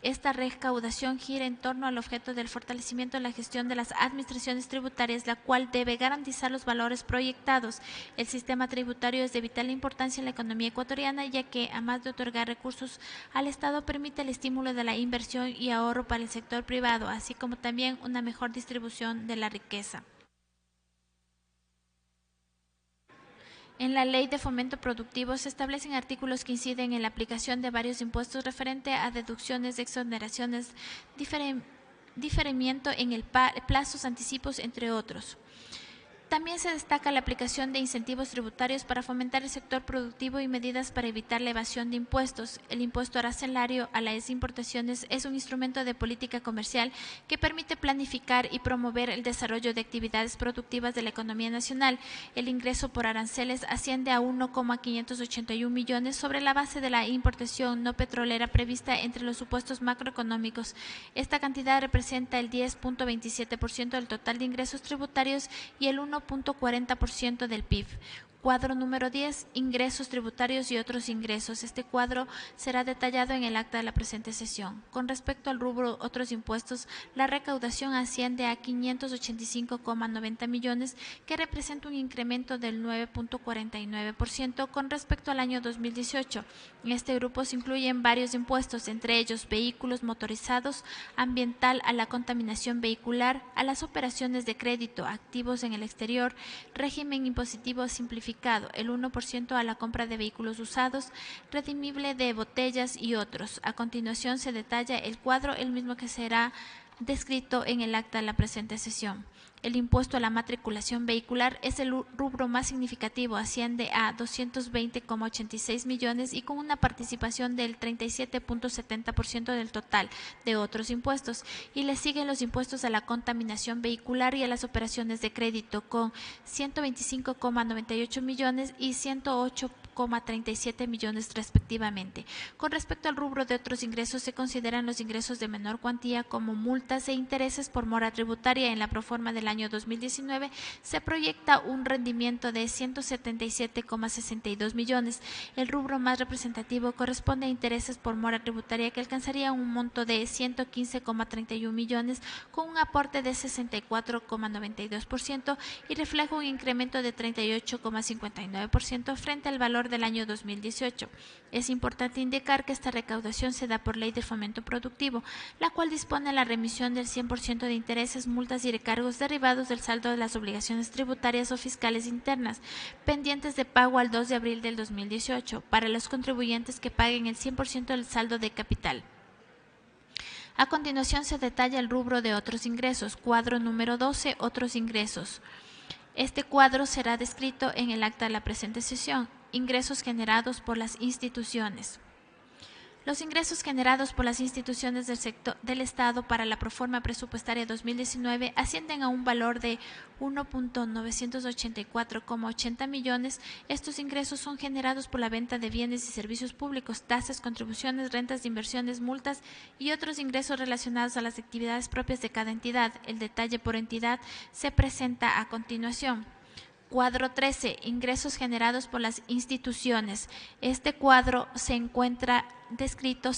Esta recaudación gira en torno al objeto del fortalecimiento de la gestión de las administraciones tributarias, la cual debe garantizar los valores proyectados. El sistema tributario es de vital importancia en la economía ecuatoriana, ya que, además de otorgar recursos al Estado, permite el estímulo de la inversión y ahorro para el sector privado, así como también una mejor distribución de la riqueza. En la Ley de Fomento Productivo se establecen artículos que inciden en la aplicación de varios impuestos referente a deducciones, exoneraciones, diferimiento en el plazos, anticipos, entre otros. También se destaca la aplicación de incentivos tributarios para fomentar el sector productivo y medidas para evitar la evasión de impuestos. El impuesto arancelario a las importaciones es un instrumento de política comercial que permite planificar y promover el desarrollo de actividades productivas de la economía nacional. El ingreso por aranceles asciende a 1,581 millones sobre la base de la importación no petrolera prevista entre los supuestos macroeconómicos. Esta cantidad representa el 10.27% del total de ingresos tributarios y el 1.40% del PIB. Cuadro número 10, ingresos tributarios y otros ingresos. Este cuadro será detallado en el acta de la presente sesión. Con respecto al rubro otros impuestos, la recaudación asciende a 585,90 millones, que representa un incremento del 9.49% con respecto al año 2018. En este grupo se incluyen varios impuestos, entre ellos vehículos motorizados, ambiental, a la contaminación vehicular, a las operaciones de crédito, activos en el exterior, régimen impositivo simplificado, el 1% a la compra de vehículos usados, redimible de botellas y otros. A continuación se detalla el cuadro, el mismo que será descrito en el acta de la presente sesión. El impuesto a la matriculación vehicular es el rubro más significativo, asciende a 220,86 millones y con una participación del 37.70% del total de otros impuestos, y le siguen los impuestos a la contaminación vehicular y a las operaciones de crédito con 125,98 millones y 108,37 millones respectivamente. Con respecto al rubro de otros ingresos, se consideran los ingresos de menor cuantía como multas e intereses por mora tributaria. En la proforma del año 2019 se proyecta un rendimiento de 177,62 millones. El rubro más representativo corresponde a intereses por mora tributaria, que alcanzaría un monto de 115,31 millones con un aporte de 64,92% y refleja un incremento de 38,59% frente al valor del año 2018. Es importante indicar que esta recaudación se da por Ley de Fomento Productivo, la cual dispone la remisión del 100% de intereses, multas y recargos derivados del saldo de las obligaciones tributarias o fiscales internas pendientes de pago al 2 de abril del 2018 para los contribuyentes que paguen el 100% del saldo de capital. A continuación se detalla el rubro de otros ingresos. Cuadro número 12, otros ingresos. Este cuadro será descrito en el acta de la presente sesión. Ingresos generados por las instituciones. Los ingresos generados por las instituciones del sector del Estado para la proforma presupuestaria 2019 ascienden a un valor de 1.984,80 millones. Estos ingresos son generados por la venta de bienes y servicios públicos, tasas, contribuciones, rentas de inversiones, multas y otros ingresos relacionados a las actividades propias de cada entidad. El detalle por entidad se presenta a continuación. Cuadro 13. Ingresos generados por las instituciones. Este cuadro se encontrará descrito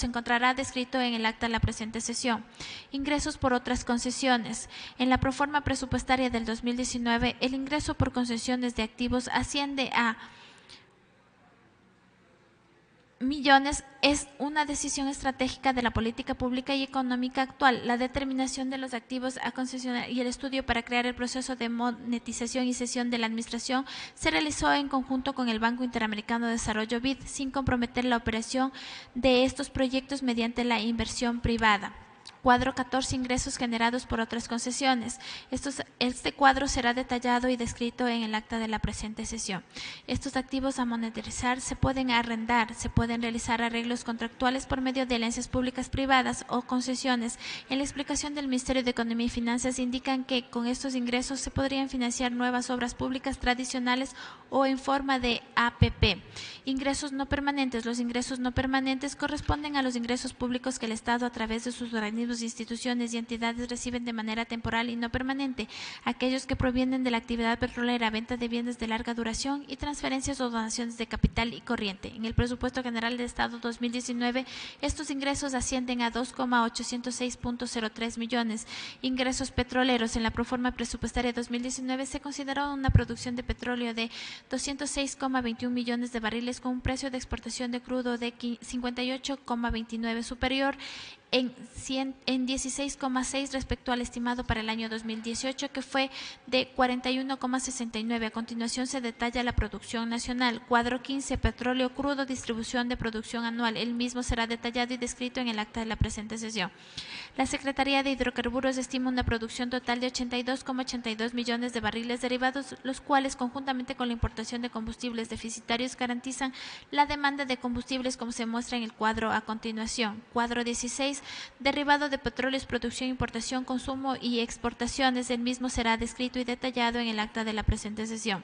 en el acta de la presente sesión. Ingresos por otras concesiones. En la proforma presupuestaria del 2019, el ingreso por concesiones de activos asciende a millones. Es una decisión estratégica de la política pública y económica actual. La determinación de los activos a concesionar y el estudio para crear el proceso de monetización y cesión de la administración se realizó en conjunto con el Banco Interamericano de Desarrollo BID, sin comprometer la operación de estos proyectos mediante la inversión privada. Cuadro 14. Ingresos generados por otras concesiones. Este cuadro será detallado y descrito en el acta de la presente sesión. Estos activos a monetizar se pueden arrendar, se pueden realizar arreglos contractuales por medio de alianzas públicas privadas o concesiones. En la explicación del Ministerio de Economía y Finanzas indican que con estos ingresos se podrían financiar nuevas obras públicas tradicionales o en forma de APP. Ingresos no permanentes. Los ingresos no permanentes corresponden a los ingresos públicos que el Estado a través de sus organismos, instituciones y entidades reciben de manera temporal y no permanente, aquellos que provienen de la actividad petrolera, venta de bienes de larga duración y transferencias o donaciones de capital y corriente. En el presupuesto general del Estado 2019, estos ingresos ascienden a 2,806.03 millones. Ingresos petroleros. En la proforma presupuestaria 2019 se consideró una producción de petróleo de 206,21 millones de barriles con un precio de exportación de crudo de 58,29 superior en 16,6 respecto al estimado para el año 2018, que fue de 41,69. A continuación se detalla la producción nacional. Cuadro 15. Petróleo crudo, distribución de producción anual. El mismo será detallado y descrito en el acta de la presente sesión. La Secretaría de Hidrocarburos estima una producción total de 82,82 millones de barriles derivados, los cuales, conjuntamente con la importación de combustibles deficitarios, garantizan la demanda de combustibles, como se muestra en el cuadro a continuación. Cuadro 16. Derivado de petróleos, producción, importación, consumo y exportaciones. El mismo será descrito y detallado en el acta de la presente sesión.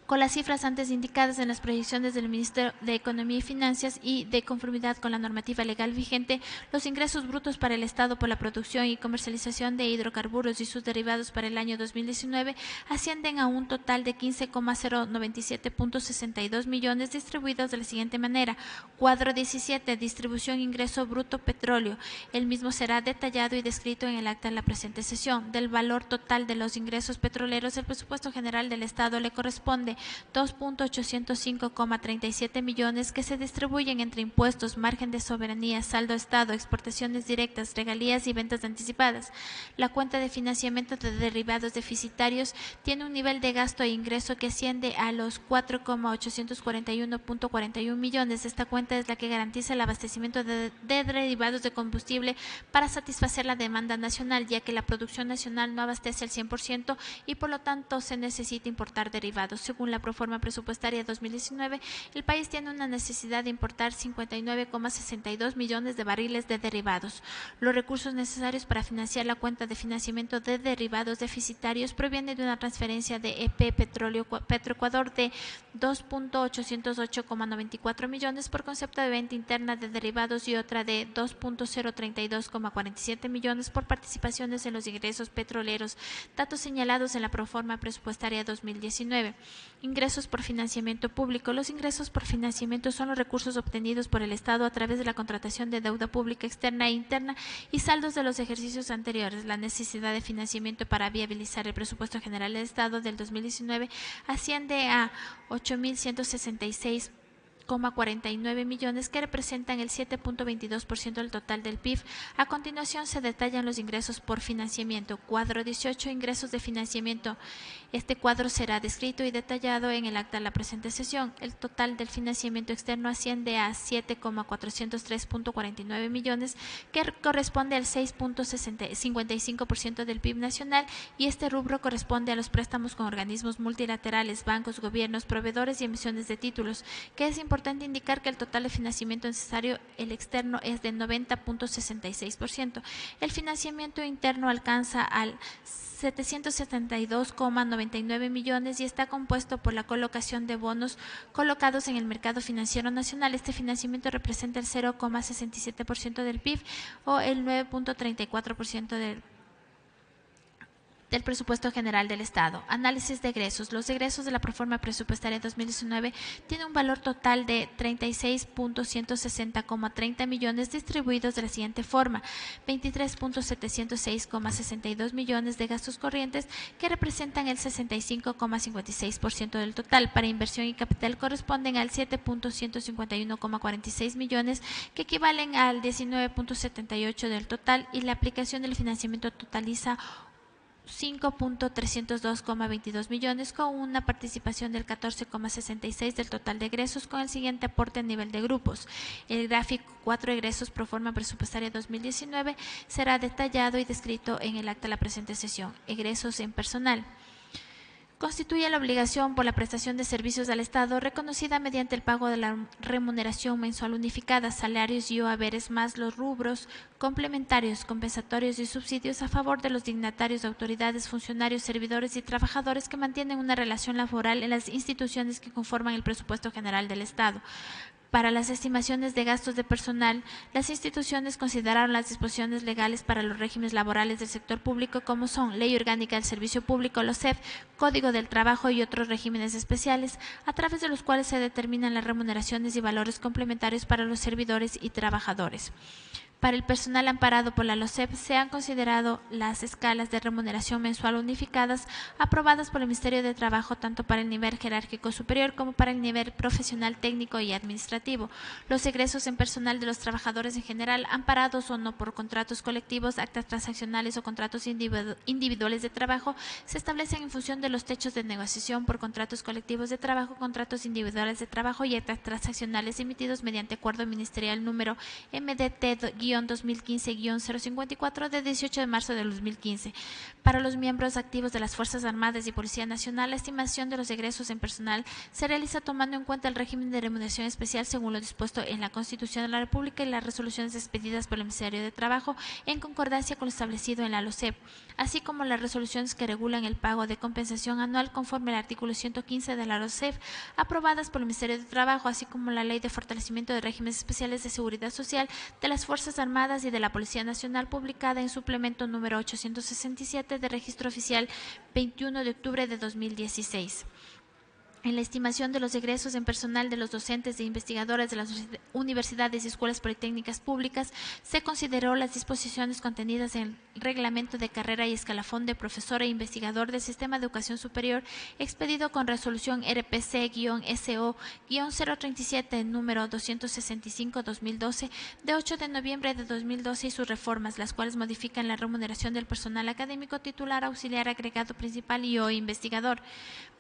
Con las cifras antes indicadas en las proyecciones del Ministerio de Economía y Finanzas y de conformidad con la normativa legal vigente, los ingresos brutos para el Estado por la producción y comercialización de hidrocarburos y sus derivados para el año 2019 ascienden a un total de 15,097.62 millones, distribuidos de la siguiente manera. Cuadro 17. Distribución ingreso bruto petróleo. El mismo será detallado y descrito en el acta de la presente sesión. Del valor total de los ingresos petroleros, el presupuesto general del Estado le corresponde 2.805,37 millones, que se distribuyen entre impuestos, margen de soberanía, saldo Estado, exportaciones directas, regalías y ventas anticipadas. La cuenta de financiamiento de derivados deficitarios tiene un nivel de gasto e ingreso que asciende a los 4,841.41 millones. Esta cuenta es la que garantiza el abastecimiento de derivados de combustible para satisfacer la demanda nacional, ya que la producción nacional no abastece al 100% y por lo tanto se necesita importar derivados. Según la proforma presupuestaria 2019, el país tiene una necesidad de importar 59,62 millones de barriles de derivados. Los recursos necesarios para financiar la cuenta de financiamiento de derivados deficitarios provienen de una transferencia de EP Petroecuador de 2.808,94 millones por concepto de venta interna de derivados y otra de 2.032,47 millones por participaciones en los ingresos petroleros, datos señalados en la proforma presupuestaria 2019. Ingresos por financiamiento público. Los ingresos por financiamiento son los recursos obtenidos por el Estado a través de la contratación de deuda pública externa e interna y saldos de los ejercicios anteriores. La necesidad de financiamiento para viabilizar el presupuesto general del Estado del 2019 asciende a 8.166,49 millones, que representan el 7.22% del total del PIB. A continuación se detallan los ingresos por financiamiento. Cuadro 18. Ingresos de financiamiento. Este cuadro será descrito y detallado en el acta de la presente sesión. El total del financiamiento externo asciende a 7,403.49 millones, que corresponde al 6.55% del PIB nacional, y este rubro corresponde a los préstamos con organismos multilaterales, bancos, gobiernos, proveedores y emisiones de títulos, que es importante indicar que el total de financiamiento necesario, el externo, es de 90.66%. El financiamiento interno alcanza al 772,99 millones y está compuesto por la colocación de bonos colocados en el mercado financiero nacional. Este financiamiento representa el 0,67% del PIB o el 9.34% del del presupuesto general del Estado. Análisis de egresos. Los egresos de la proforma presupuestaria 2019 tienen un valor total de 36.160,30 millones distribuidos de la siguiente forma: 23.706,62 millones de gastos corrientes, que representan el 65,56% del total. Para inversión y capital corresponden al 7.151,46 millones, que equivalen al 19.78% del total, y la aplicación del financiamiento totaliza 5.302,22 millones, con una participación del 14,66% del total de egresos, con el siguiente aporte a nivel de grupos. El gráfico 4 egresos pro forma presupuestaria 2019 será detallado y descrito en el acta de la presente sesión. Egresos en personal. Constituye la obligación por la prestación de servicios al Estado reconocida mediante el pago de la remuneración mensual unificada, salarios y o haberes, más los rubros complementarios, compensatorios y subsidios a favor de los dignatarios de autoridades, funcionarios, servidores y trabajadores que mantienen una relación laboral en las instituciones que conforman el presupuesto general del Estado. Para las estimaciones de gastos de personal, las instituciones consideraron las disposiciones legales para los regímenes laborales del sector público, como son Ley Orgánica del Servicio Público, LOSEP, Código del Trabajo y otros regímenes especiales, a través de los cuales se determinan las remuneraciones y valores complementarios para los servidores y trabajadores. Para el personal amparado por la LOSEP se han considerado las escalas de remuneración mensual unificadas aprobadas por el Ministerio de Trabajo tanto para el nivel jerárquico superior como para el nivel profesional, técnico y administrativo. Los egresos en personal de los trabajadores en general, amparados o no por contratos colectivos, actas transaccionales o contratos individuales de trabajo, se establecen en función de los techos de negociación por contratos colectivos de trabajo, contratos individuales de trabajo y actas transaccionales emitidos mediante acuerdo ministerial número MDT-2015-054 de 18 de marzo del 2015. Para los miembros activos de las Fuerzas Armadas y Policía Nacional, la estimación de los egresos en personal se realiza tomando en cuenta el régimen de remuneración especial según lo dispuesto en la Constitución de la República y las resoluciones expedidas por el Ministerio de Trabajo en concordancia con lo establecido en la LOSEP, así como las resoluciones que regulan el pago de compensación anual conforme al artículo 115 de la LOSEP, aprobadas por el Ministerio de Trabajo, así como la Ley de Fortalecimiento de Regímenes Especiales de Seguridad Social de las Fuerzas Armadas y de la Policía Nacional, publicada en suplemento número 867 de Registro Oficial 21 de octubre de 2016. En la estimación de los egresos en personal de los docentes e investigadores de las universidades y escuelas politécnicas públicas, se consideró las disposiciones contenidas en el reglamento de carrera y escalafón de profesor e investigador del Sistema de Educación Superior, expedido con resolución RPC-SO-037, número 265-2012, de 8 de noviembre de 2012, y sus reformas, las cuales modifican la remuneración del personal académico, titular, auxiliar, agregado principal y o investigador.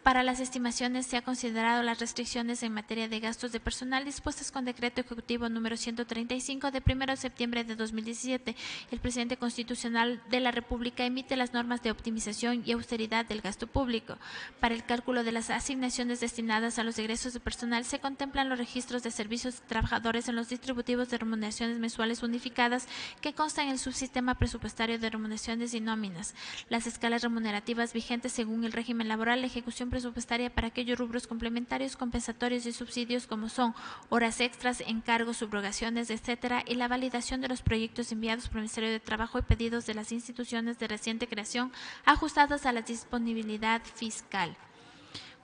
Para las estimaciones se ha considerado las restricciones en materia de gastos de personal dispuestas con decreto ejecutivo número 135 de 1 de septiembre de 2017. El presidente constitucional de la República emite las normas de optimización y austeridad del gasto público. Para el cálculo de las asignaciones destinadas a los egresos de personal se contemplan los registros de servicios de trabajadores en los distributivos de remuneraciones mensuales unificadas que constan en el subsistema presupuestario de remuneraciones y nóminas, las escalas remunerativas vigentes según el régimen laboral, la ejecución presupuestaria para aquellos rubros complementarios, compensatorios y subsidios como son horas extras, encargos, subrogaciones, etcétera, y la validación de los proyectos enviados por el Ministerio de Trabajo y pedidos de las instituciones de reciente creación ajustadas a la disponibilidad fiscal.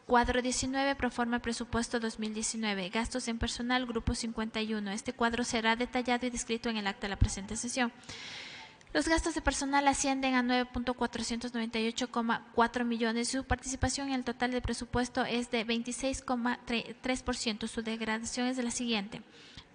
Cuadro 19, proforma presupuesto 2019, gastos en personal, grupo 51. Este cuadro será detallado y descrito en el acta de la presente sesión. Los gastos de personal ascienden a 9.498,4 millones y su participación en el total del presupuesto es de 26,3%. Su degradación es de la siguiente: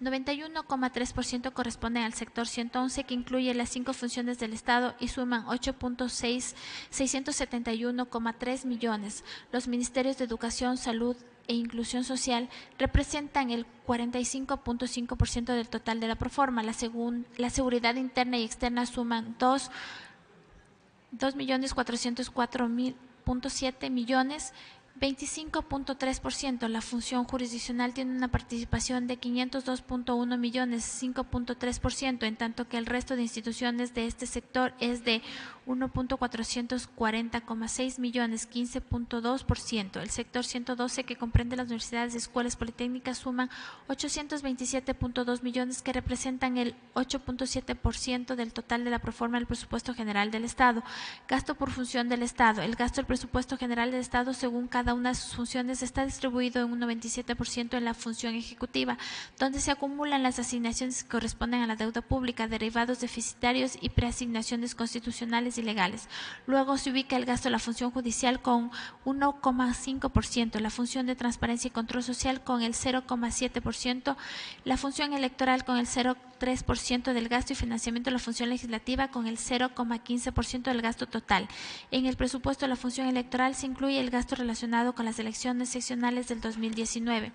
91,3% corresponden al sector 111, que incluye las 5 funciones del Estado y suman 8.671,3 millones. Los ministerios de Educación, Salud e Inclusión Social representan el 45,5% del total de la proforma. La seguridad interna y externa suman 2.404.7 millones, 25.3%. La función jurisdiccional tiene una participación de 502.1 millones, 5.3%, en tanto que el resto de instituciones de este sector es de 1.440,6 millones, 15.2%. El sector 112, que comprende las universidades y escuelas politécnicas, suman 827.2 millones, que representan el 8.7% del total de la proforma del presupuesto general del Estado. Gasto por función del Estado. El gasto del presupuesto general del Estado, según cada una de sus funciones, está distribuido en un 97% en la función ejecutiva, donde se acumulan las asignaciones que corresponden a la deuda pública, derivados deficitarios y preasignaciones constitucionales y legales. Luego se ubica el gasto de la función judicial con 1,5%, la función de transparencia y control social con el 0,7%, la función electoral con el 0,3% del gasto y financiamiento de la función legislativa con el 0,15% del gasto total. En el presupuesto de la función electoral se incluye el gasto relacionado con las elecciones seccionales del 2019.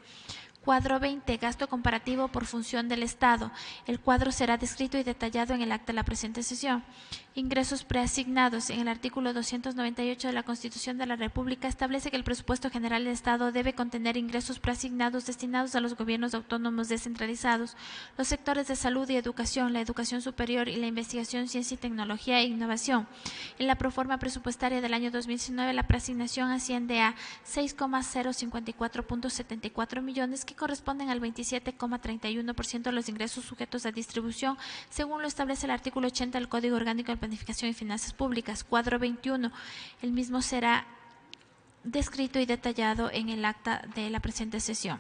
Cuadro 20. Gasto comparativo por función del Estado. El cuadro será descrito y detallado en el acta de la presente sesión. Ingresos preasignados. En el artículo 298 de la Constitución de la República establece que el presupuesto general del Estado debe contener ingresos preasignados destinados a los gobiernos autónomos descentralizados, los sectores de salud y educación, la educación superior y la investigación, ciencia y tecnología e innovación. En la proforma presupuestaria del año 2019, la preasignación asciende a 6,054.74 millones, que corresponden al 27,31% de los ingresos sujetos a distribución, según lo establece el artículo 80 del Código Orgánico de Planificación y Finanzas Públicas. Cuadro 21. El mismo será descrito y detallado en el acta de la presente sesión.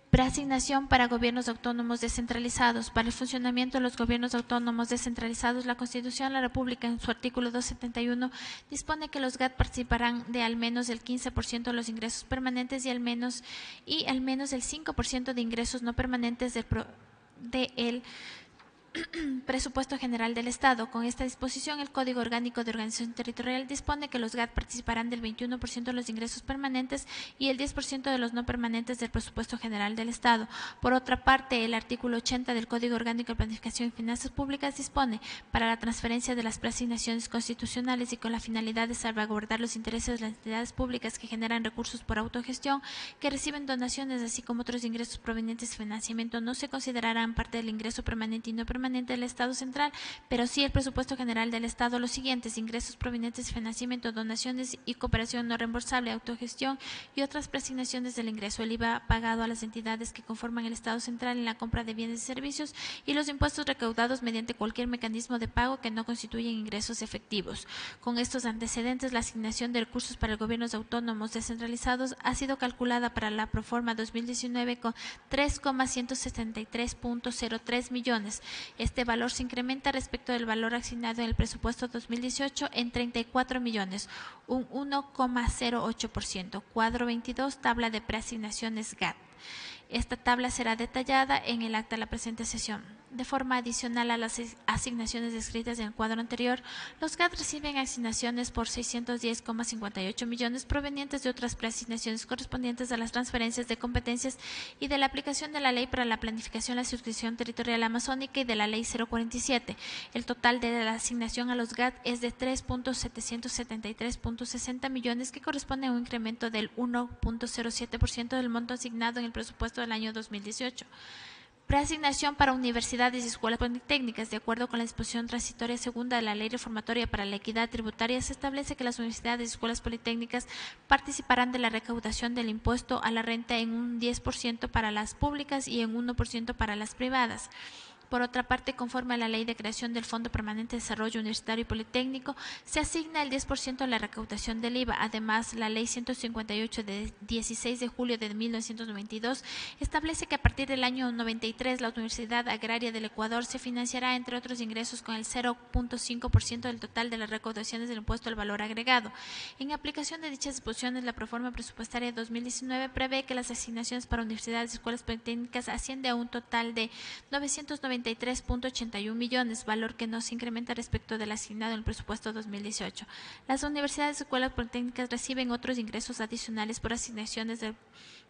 Preasignación para gobiernos autónomos descentralizados. Para el funcionamiento de los gobiernos autónomos descentralizados, la Constitución de la República, en su artículo 271, dispone que los GAT participarán de al menos el 15% de los ingresos permanentes y al menos el 5% de ingresos no permanentes del presupuesto general del Estado. Con esta disposición, el Código Orgánico de Organización Territorial dispone que los GAT participarán del 21% de los ingresos permanentes y el 10% de los no permanentes del presupuesto general del Estado. Por otra parte, el artículo 80 del Código Orgánico de Planificación y Finanzas Públicas dispone, para la transferencia de las preasignaciones constitucionales y con la finalidad de salvaguardar los intereses de las entidades públicas que generan recursos por autogestión, que reciben donaciones, así como otros ingresos provenientes de financiamiento, no se considerarán parte del ingreso permanente y no permanente del Estado central, pero sí el presupuesto general del Estado los siguientes: ingresos provenientes de financiamiento, donaciones y cooperación no reembolsable, autogestión y otras preasignaciones del ingreso, el IVA pagado a las entidades que conforman el Estado central en la compra de bienes y servicios y los impuestos recaudados mediante cualquier mecanismo de pago que no constituyen ingresos efectivos. Con estos antecedentes, la asignación de recursos para los gobiernos autónomos descentralizados ha sido calculada para la proforma 2019 con 3,173.03 millones. Este valor se incrementa respecto del valor asignado en el presupuesto 2018 en 34 millones, un 1,08%. Cuadro 22, tabla de preasignaciones GAT. Esta tabla será detallada en el acta de la presente sesión. De forma adicional a las asignaciones descritas en el cuadro anterior, los GAT reciben asignaciones por 610,58 millones provenientes de otras preasignaciones correspondientes a las transferencias de competencias y de la aplicación de la Ley para la Planificación y la Circunscripción Territorial Amazónica y de la Ley 047. El total de la asignación a los GAT es de 3.773.60 millones, que corresponde a un incremento del 1.07% del monto asignado en el presupuesto del año 2018. Preasignación para universidades y escuelas politécnicas. De acuerdo con la disposición transitoria segunda de la Ley Reformatoria para la Equidad Tributaria, se establece que las universidades y escuelas politécnicas participarán de la recaudación del impuesto a la renta en un 10% para las públicas y en 1% para las privadas. Por otra parte, conforme a la Ley de Creación del Fondo Permanente de Desarrollo Universitario y Politécnico, se asigna el 10% de la recaudación del IVA. Además, la Ley 158 de 16 de julio de 1992 establece que a partir del año 93 la Universidad Agraria del Ecuador se financiará, entre otros ingresos, con el 0.5% del total de las recaudaciones del impuesto al valor agregado. En aplicación de dichas disposiciones, la proforma presupuestaria de 2019 prevé que las asignaciones para universidades y escuelas politécnicas asciende a un total de 993.81 millones, valor que no se incrementa respecto del asignado en el presupuesto 2018. Las universidades y escuelas politécnicas reciben otros ingresos adicionales por asignaciones del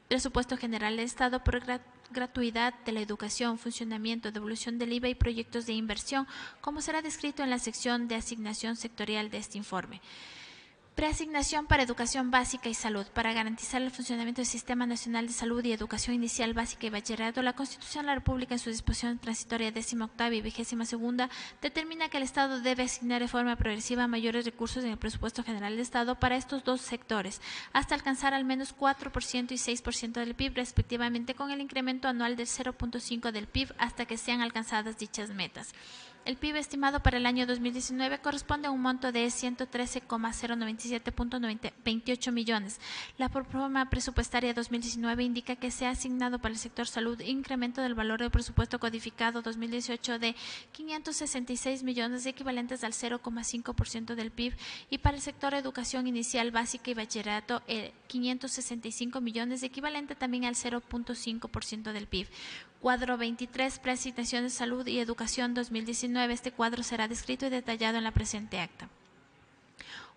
presupuesto general del Estado por gratuidad de la educación, funcionamiento, devolución del IVA y proyectos de inversión, como será descrito en la sección de asignación sectorial de este informe. Preasignación para educación básica y salud. Para garantizar el funcionamiento del Sistema Nacional de Salud y Educación Inicial Básica y Bachillerato, la Constitución de la República en su disposición transitoria 18ª y 22ª determina que el Estado debe asignar de forma progresiva mayores recursos en el presupuesto general del Estado para estos dos sectores, hasta alcanzar al menos 4% y 6% del PIB, respectivamente, con el incremento anual del 0.5% del PIB hasta que sean alcanzadas dichas metas. El PIB estimado para el año 2019 corresponde a un monto de 113,097.28 millones. La proforma presupuestaria 2019 indica que se ha asignado para el sector salud incremento del valor del presupuesto codificado 2018 de 566 millones equivalentes al 0,5% del PIB y para el sector educación inicial básica y bachillerato 565 millones equivalente también al 0,5% del PIB. Cuadro 23, Preasignación de Salud y Educación 2019. Este cuadro será descrito y detallado en la presente acta.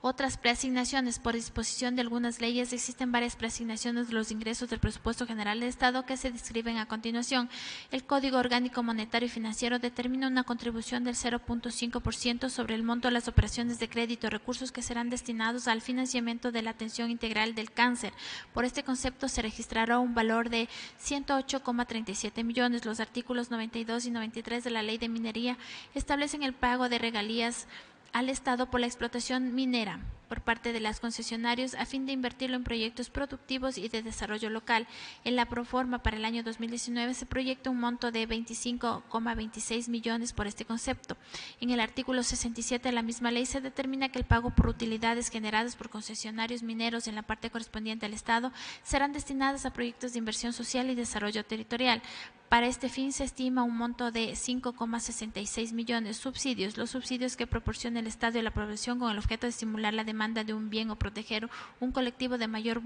Otras preasignaciones. Por disposición de algunas leyes existen varias preasignaciones de los ingresos del presupuesto general del Estado que se describen a continuación. El Código Orgánico Monetario y Financiero determina una contribución del 0.5% sobre el monto de las operaciones de crédito, recursos que serán destinados al financiamiento de la atención integral del cáncer. Por este concepto se registrará un valor de 108,37 millones. Los artículos 92 y 93 de la Ley de Minería establecen el pago de regalías al Estado por la explotación minera por parte de los concesionarios a fin de invertirlo en proyectos productivos y de desarrollo local. En la proforma para el año 2019 se proyecta un monto de 25,26 millones por este concepto. En el artículo 67 de la misma ley se determina que el pago por utilidades generadas por concesionarios mineros en la parte correspondiente al Estado serán destinadas a proyectos de inversión social y desarrollo territorial. Para este fin se estima un monto de 5,66 millones. Subsidios. Los subsidios que proporciona el Estado y la población con el objeto de estimular la demanda de un bien o proteger un colectivo de mayor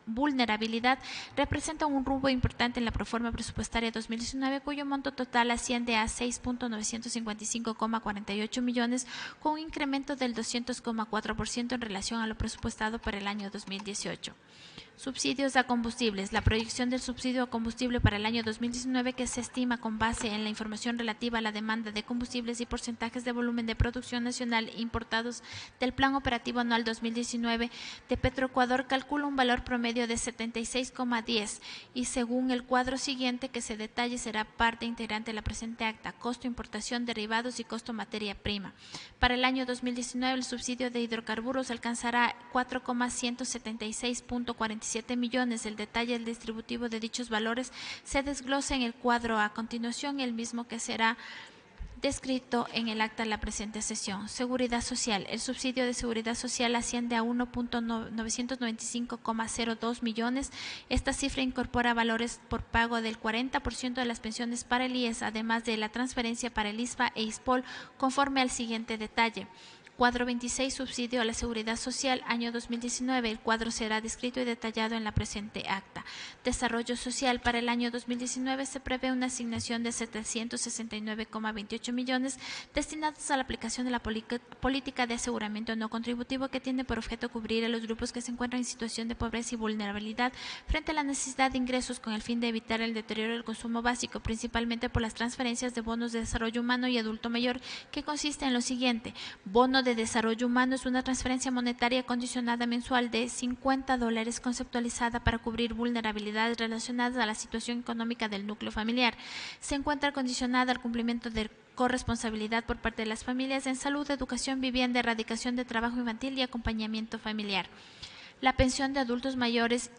vulnerabilidad representan un rubro importante en la proforma presupuestaria 2019, cuyo monto total asciende a 6.955,48 millones, con un incremento del 200,4% en relación a lo presupuestado para el año 2018. Subsidios a combustibles. La proyección del subsidio a combustible para el año 2019, que se estima con base en la información relativa a la demanda de combustibles y porcentajes de volumen de producción nacional importados del Plan Operativo Anual 2019 de Petroecuador, calcula un valor promedio de 76,10 y según el cuadro siguiente que se detalle será parte integrante de la presente acta: costo importación, derivados y costo materia prima. Para el año 2019 el subsidio de hidrocarburos alcanzará 4,176.47 millones. El detalle del distributivo de dichos valores se desglosa en el cuadro a continuación, el mismo que será descrito en el acta de la presente sesión. Seguridad social. El subsidio de seguridad social asciende a 1.995,02 millones. Esta cifra incorpora valores por pago del 40% de las pensiones para el IES, además de la transferencia para el ISFA e ISPOL, conforme al siguiente detalle. Cuadro 26, subsidio a la seguridad social, año 2019. El cuadro será descrito y detallado en la presente acta. Desarrollo social. Para el año 2019 se prevé una asignación de 769,28 millones destinados a la aplicación de la política de aseguramiento no contributivo, que tiene por objeto cubrir a los grupos que se encuentran en situación de pobreza y vulnerabilidad frente a la necesidad de ingresos, con el fin de evitar el deterioro del consumo básico, principalmente por las transferencias de bonos de desarrollo humano y adulto mayor, que consiste en lo siguiente: bono de desarrollo humano es una transferencia monetaria condicionada mensual de $50 conceptualizada para cubrir vulnerabilidades relacionadas a la situación económica del núcleo familiar. Se encuentra condicionada al cumplimiento de corresponsabilidad por parte de las familias en salud, educación, vivienda, erradicación de trabajo infantil y acompañamiento familiar. La pensión de adultos mayores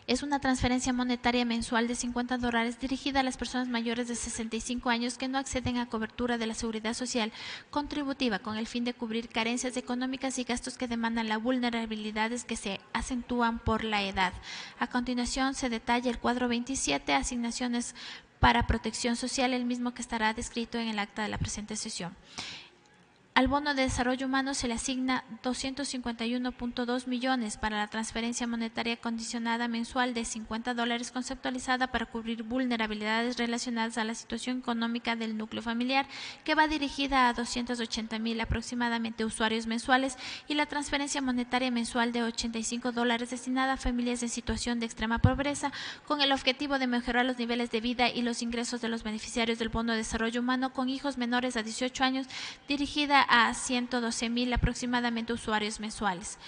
es una transferencia monetaria mensual de $50 dirigida a las personas mayores de 65 años que no acceden a cobertura de la seguridad social contributiva, con el fin de cubrir carencias económicas y gastos que demandan las vulnerabilidades que se acentúan por la edad. A continuación se detalla el cuadro 27, asignaciones para protección social, el mismo que estará descrito en el acta de la presente sesión. Al bono de desarrollo humano se le asigna 251.2 millones para la transferencia monetaria condicionada mensual de $50 conceptualizada para cubrir vulnerabilidades relacionadas a la situación económica del núcleo familiar, que va dirigida a 280,000 aproximadamente usuarios mensuales, y la transferencia monetaria mensual de $85 destinada a familias en situación de extrema pobreza, con el objetivo de mejorar los niveles de vida y los ingresos de los beneficiarios del bono de desarrollo humano con hijos menores a 18 años, dirigida a 112.000 aproximadamente usuarios mensuales.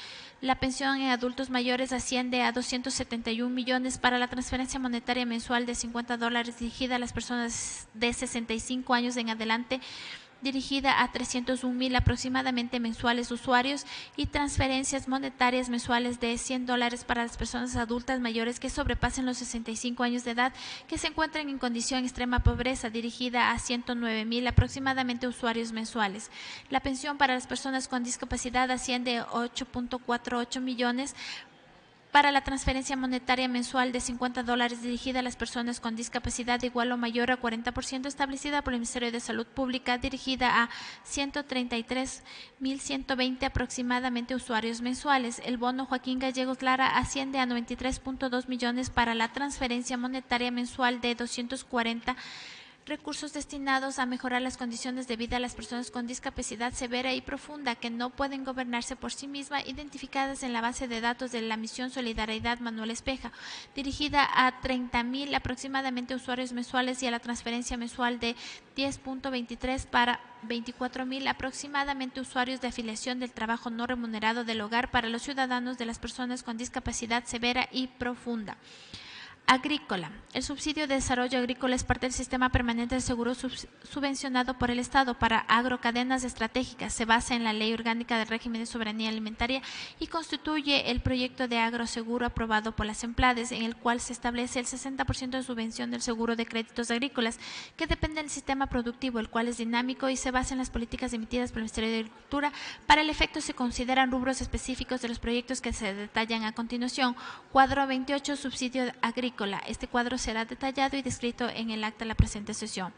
La pensión en adultos mayores asciende a 271 millones para la transferencia monetaria mensual de $50 dirigida a las personas de 65 años en adelante, dirigida a 301.000 aproximadamente mensuales usuarios, y transferencias monetarias mensuales de $100 para las personas adultas mayores que sobrepasen los 65 años de edad que se encuentren en condición de extrema pobreza, dirigida a 109.000 aproximadamente usuarios mensuales. La pensión para las personas con discapacidad asciende a 8.48 millones para la transferencia monetaria mensual de $50 dirigida a las personas con discapacidad igual o mayor a 40% establecida por el Ministerio de Salud Pública, dirigida a 133.120 aproximadamente usuarios mensuales. El bono Joaquín Gallegos Lara asciende a 93.2 millones para la transferencia monetaria mensual de 240 recursos destinados a mejorar las condiciones de vida a las personas con discapacidad severa y profunda que no pueden gobernarse por sí mismas, identificadas en la base de datos de la misión Solidaridad Manuel Espeja, dirigida a 30.000 aproximadamente usuarios mensuales, y a la transferencia mensual de 10.23 para 24.000 aproximadamente usuarios de afiliación del trabajo no remunerado del hogar para los ciudadanos de las personas con discapacidad severa y profunda. Agrícola. El subsidio de desarrollo agrícola es parte del sistema permanente de seguro subvencionado por el Estado para agrocadenas estratégicas. Se basa en la Ley Orgánica del Régimen de Soberanía Alimentaria y constituye el proyecto de agroseguro aprobado por las EMPLADES, en el cual se establece el 60% de subvención del seguro de créditos agrícolas, que depende del sistema productivo, el cual es dinámico y se basa en las políticas emitidas por el Ministerio de Agricultura. Para el efecto se consideran rubros específicos de los proyectos que se detallan a continuación. Cuadro 28, subsidio agrícola. Este cuadro será detallado y descrito en el acta de la presente sesión.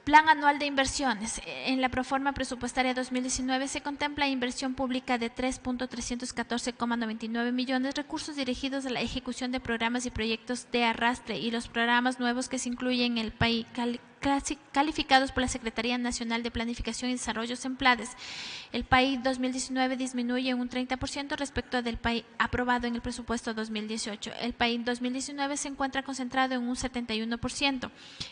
Plan anual de inversiones. En la proforma presupuestaria 2019 se contempla inversión pública de 3.314,99 millones, recursos dirigidos a la ejecución de programas y proyectos de arrastre y los programas nuevos que se incluyen en el país calificados por la Secretaría Nacional de Planificación y Desarrollo EMPLADES. El PAI 2019 disminuye un 30% respecto del PAI aprobado en el presupuesto 2018. El PAI 2019 se encuentra concentrado en un 71%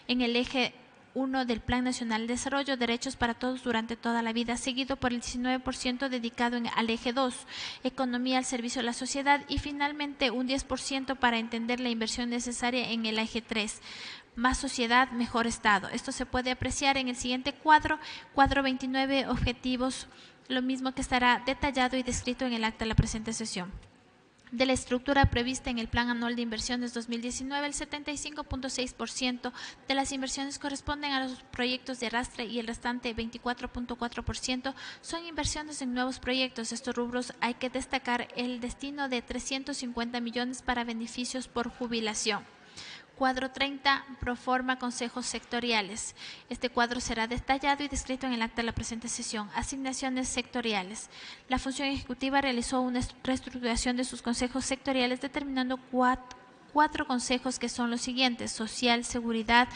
en el eje 1 del Plan Nacional de Desarrollo, Derechos para Todos durante toda la vida, seguido por el 19% dedicado al eje 2, Economía al servicio de la sociedad, y finalmente un 10% para entender la inversión necesaria en el eje 3, Más sociedad, mejor Estado. Esto se puede apreciar en el siguiente cuadro, cuadro 29, objetivos, lo mismo que estará detallado y descrito en el acta de la presente sesión. De la estructura prevista en el Plan Anual de Inversiones 2019, el 75.6% de las inversiones corresponden a los proyectos de arrastre y el restante 24.4% son inversiones en nuevos proyectos. Estos rubros hay que destacar el destino de 350 millones para beneficios por jubilación. Cuadro 30, proforma consejos sectoriales. Este cuadro será detallado y descrito en el acta de la presente sesión. Asignaciones sectoriales. La función ejecutiva realizó una reestructuración de sus consejos sectoriales, determinando cuatro consejos que son los siguientes: social, seguridad,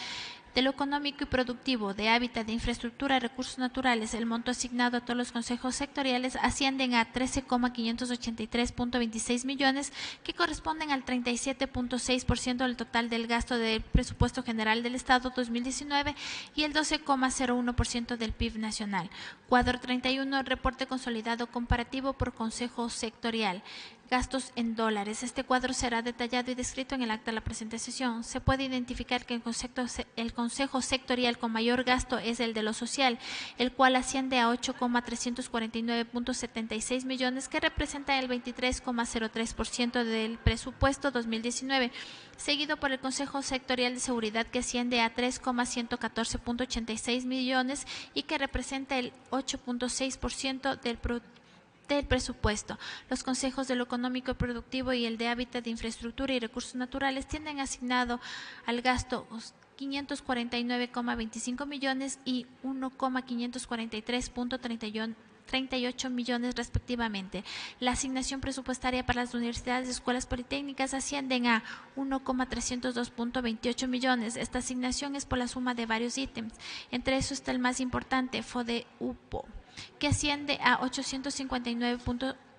de lo económico y productivo, de hábitat, de infraestructura, recursos naturales. El monto asignado a todos los consejos sectoriales ascienden a 13,583.26 millones, que corresponden al 37.6% del total del gasto del presupuesto general del Estado 2019 y el 12,01% del PIB nacional. Cuadro 31, reporte consolidado comparativo por consejo sectorial. Gastos en dólares. Este cuadro será detallado y descrito en el acta de la presente sesión. Se puede identificar que el consejo sectorial con mayor gasto es el de lo social, el cual asciende a 8,349.76 millones, que representa el 23,03% del presupuesto 2019, seguido por el consejo sectorial de seguridad, que asciende a 3,114.86 millones y que representa el 8.6% del presupuesto. Los consejos de lo económico y productivo y el de hábitat, de infraestructura y recursos naturales tienen asignado al gasto 549,25 millones y 1,543.38 millones respectivamente. La asignación presupuestaria para las universidades y escuelas politécnicas ascienden a 1,302.28 millones. Esta asignación es por la suma de varios ítems. Entre esos está el más importante, FODEUPO, que asciende a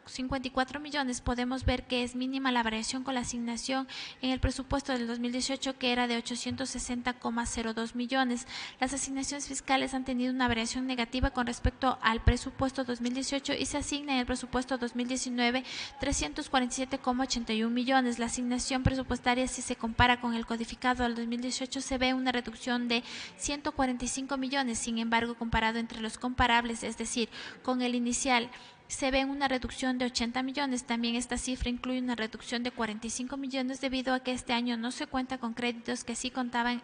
54 millones, podemos ver que es mínima la variación con la asignación en el presupuesto del 2018, que era de 860,02 millones. Las asignaciones fiscales han tenido una variación negativa con respecto al presupuesto 2018 y se asigna en el presupuesto 2019 347,81 millones. La asignación presupuestaria, si se compara con el codificado del 2018, se ve una reducción de 145 millones. Sin embargo, comparado entre los comparables, es decir, con el inicial, se ve una reducción de 80 millones. También esta cifra incluye una reducción de 45 millones debido a que este año no se cuenta con créditos que sí contaban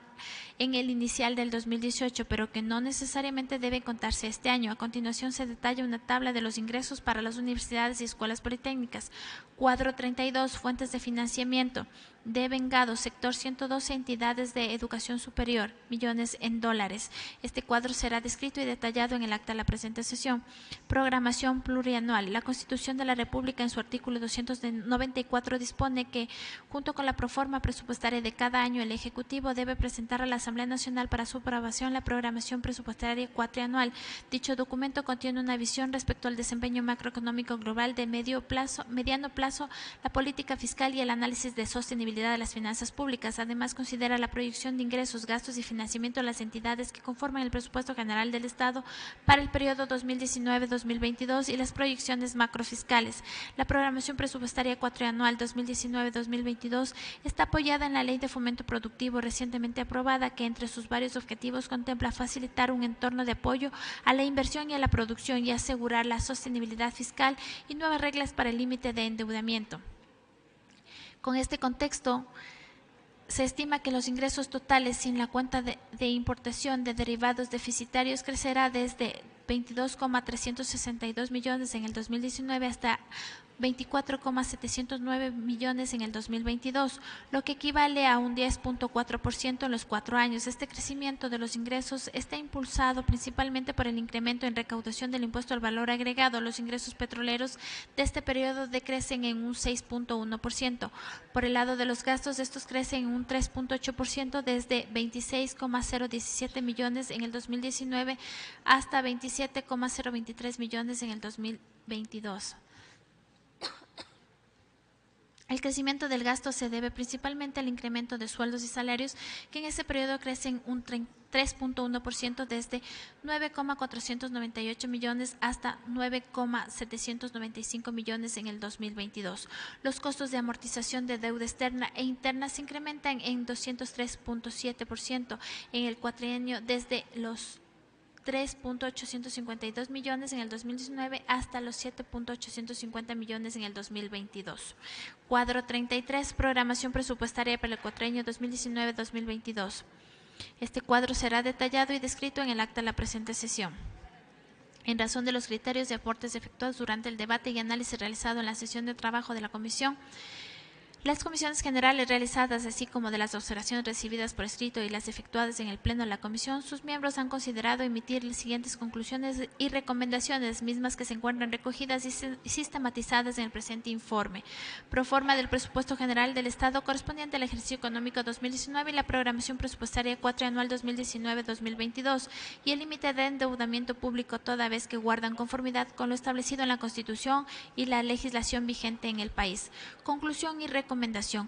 en el inicial del 2018, pero que no necesariamente deben contarse este año. A continuación se detalla una tabla de los ingresos para las universidades y escuelas politécnicas. Cuadro 32, fuentes de financiamiento. Devengado, sector 112, entidades de educación superior, millones en dólares. Este cuadro será descrito y detallado en el acta de la presente sesión. Programación plurianual. La Constitución de la República, en su artículo 294, dispone que, junto con la proforma presupuestaria de cada año, el Ejecutivo debe presentar a la Asamblea Nacional para su aprobación la programación presupuestaria cuatrianual. Dicho documento contiene una visión respecto al desempeño macroeconómico global de mediano plazo, la política fiscal y el análisis de sostenibilidad de las finanzas públicas. Además, considera la proyección de ingresos, gastos y financiamiento de las entidades que conforman el presupuesto general del Estado para el periodo 2019-2022 y las proyecciones macrofiscales. La programación presupuestaria cuatrianual 2019-2022 está apoyada en la Ley de Fomento Productivo recientemente aprobada, que entre sus varios objetivos contempla facilitar un entorno de apoyo a la inversión y a la producción y asegurar la sostenibilidad fiscal y nuevas reglas para el límite de endeudamiento. Con este contexto, se estima que los ingresos totales sin la cuenta de importación de derivados deficitarios crecerá desde 22,362 millones en el 2019 hasta 24,709 millones en el 2022, lo que equivale a un 10,4% en los 4 años. Este crecimiento de los ingresos está impulsado principalmente por el incremento en recaudación del impuesto al valor agregado. Los ingresos petroleros de este periodo decrecen en un 6,1%. Por el lado de los gastos, estos crecen en un 3,8% desde 26,017 millones en el 2019 hasta 27,023 millones en el 2022. El crecimiento del gasto se debe principalmente al incremento de sueldos y salarios, que en ese periodo crecen un 3,1% desde 9,498 millones hasta 9,795 millones en el 2022. Los costos de amortización de deuda externa e interna se incrementan en 203,7% en el cuatrienio desde los 3,852 millones en el 2019 hasta los 7,850 millones en el 2022. Cuadro 33, programación presupuestaria para el cuatrienio 2019-2022. Este cuadro será detallado y descrito en el acta de la presente sesión. En razón de los criterios de aportes efectuados durante el debate y análisis realizado en la sesión de trabajo de la Comisión, las comisiones generales realizadas, así como de las observaciones recibidas por escrito y las efectuadas en el Pleno de la Comisión, sus miembros han considerado emitir las siguientes conclusiones y recomendaciones, mismas que se encuentran recogidas y sistematizadas en el presente informe. Proforma del presupuesto general del Estado correspondiente al ejercicio económico 2019 y la programación presupuestaria cuatrianual 2019-2022 y el límite de endeudamiento público, toda vez que guardan conformidad con lo establecido en la Constitución y la legislación vigente en el país. Conclusión y recomendación.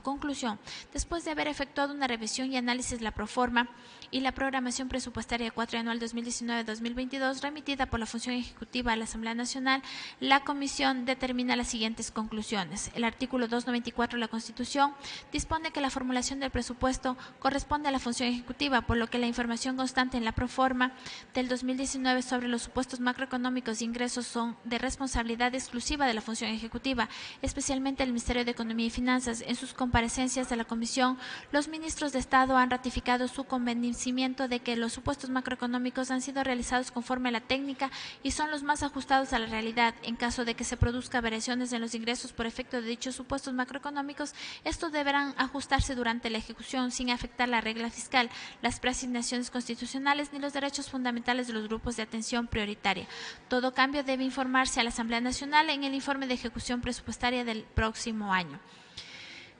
Conclusión. Después de haber efectuado una revisión y análisis de la proforma y la programación presupuestaria cuatrianual 2019-2022 remitida por la Función Ejecutiva a la Asamblea Nacional, la Comisión determina las siguientes conclusiones. El artículo 294 de la Constitución dispone que la formulación del presupuesto corresponde a la Función Ejecutiva, por lo que la información constante en la proforma del 2019 sobre los supuestos macroeconómicos e ingresos son de responsabilidad exclusiva de la Función Ejecutiva, especialmente el Ministerio de Economía y Finanzas. En sus comparecencias de la Comisión, los ministros de Estado han ratificado su convencimiento de que los supuestos macroeconómicos han sido realizados conforme a la técnica y son los más ajustados a la realidad. En caso de que se produzca variaciones en los ingresos por efecto de dichos supuestos macroeconómicos, estos deberán ajustarse durante la ejecución sin afectar la regla fiscal, las preasignaciones constitucionales ni los derechos fundamentales de los grupos de atención prioritaria. Todo cambio debe informarse a la Asamblea Nacional en el informe de ejecución presupuestaria del próximo año.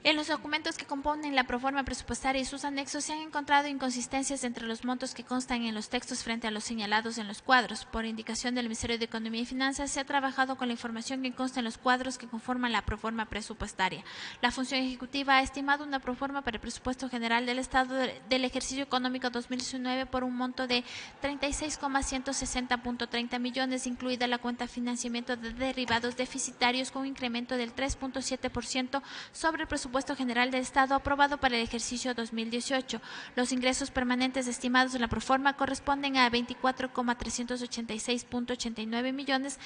En los documentos que componen la proforma presupuestaria y sus anexos se han encontrado inconsistencias entre los montos que constan en los textos frente a los señalados en los cuadros. Por indicación del Ministerio de Economía y Finanzas, se ha trabajado con la información que consta en los cuadros que conforman la proforma presupuestaria. La función ejecutiva ha estimado una proforma para el presupuesto general del Estado del ejercicio económico 2019 por un monto de 36,160.30 millones, incluida la cuenta financiamiento de derivados deficitarios, con un incremento del 3.7% sobre el presupuesto general del Estado aprobado para el ejercicio 2018. Los ingresos permanentes estimados en la proforma corresponden a 24,386.89 millones,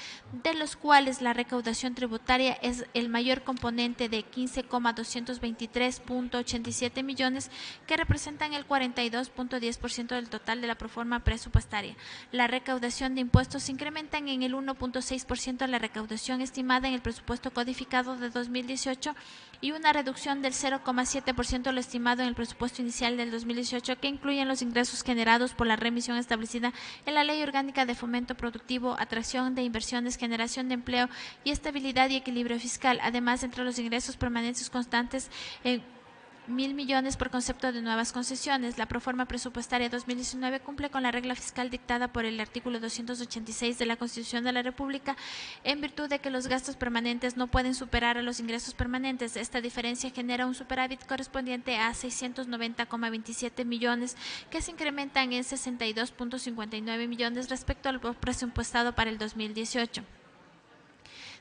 de los cuales la recaudación tributaria es el mayor componente de 15,223.87 millones, que representan el 42.10% del total de la proforma presupuestaria. La recaudación de impuestos se incrementa en el 1.6% de la recaudación estimada en el presupuesto codificado de 2018 y una reducción del 0,7% de lo estimado en el presupuesto inicial del 2018, que incluyen los ingresos generados por la remisión establecida en la Ley Orgánica de Fomento Productivo, Atracción de Inversiones, Generación de Empleo y Estabilidad y Equilibrio Fiscal. Además, entre los ingresos permanentes constantes, 1.000 millones por concepto de nuevas concesiones. La proforma presupuestaria 2019 cumple con la regla fiscal dictada por el artículo 286 de la Constitución de la República, en virtud de que los gastos permanentes no pueden superar a los ingresos permanentes. Esta diferencia genera un superávit correspondiente a 690,27 millones, que se incrementan en 62.59 millones respecto al presupuestado para el 2018.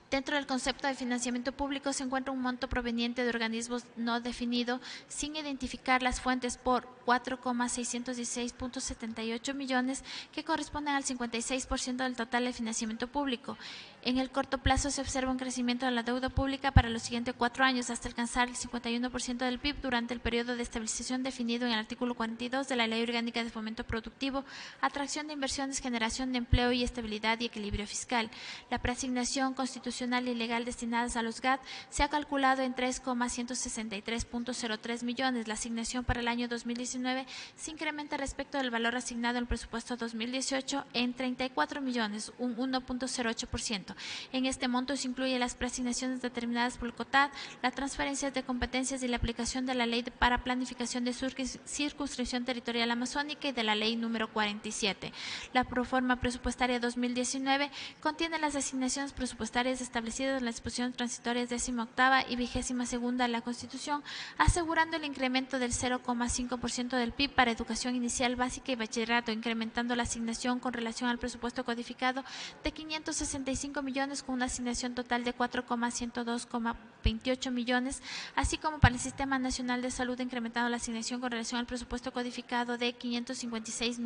Dentro del concepto de financiamiento público se encuentra un monto proveniente de organismos no definido, sin identificar las fuentes, por 4,616.78 millones, que corresponden al 56% del total de financiamiento público. En el corto plazo se observa un crecimiento de la deuda pública para los siguientes 4 años, hasta alcanzar el 51% del PIB durante el periodo de estabilización definido en el artículo 42 de la Ley Orgánica de Fomento Productivo, Atracción de Inversiones, Generación de Empleo y Estabilidad y Equilibrio Fiscal. La preasignación constitucional y legal destinadas a los GAT se ha calculado en 3,163.03 millones. La asignación para el año 2019 se incrementa respecto del valor asignado en el presupuesto 2018 en 34 millones, un 1.08%. En este monto se incluye las preasignaciones determinadas por el COTAD, las transferencias de competencias y la aplicación de la Ley para Planificación de Circunscripción Territorial Amazónica y de la Ley número 47. La proforma presupuestaria 2019 contiene las asignaciones presupuestarias establecidas en las disposiciones transitorias 18ª y 22ª de la Constitución, asegurando el incremento del 0,5% del PIB para educación inicial, básica y bachillerato, incrementando la asignación con relación al presupuesto codificado de 565 millones, con una asignación total de 4,102,28 millones, así como para el Sistema Nacional de Salud, incrementando la asignación con relación al presupuesto codificado de 566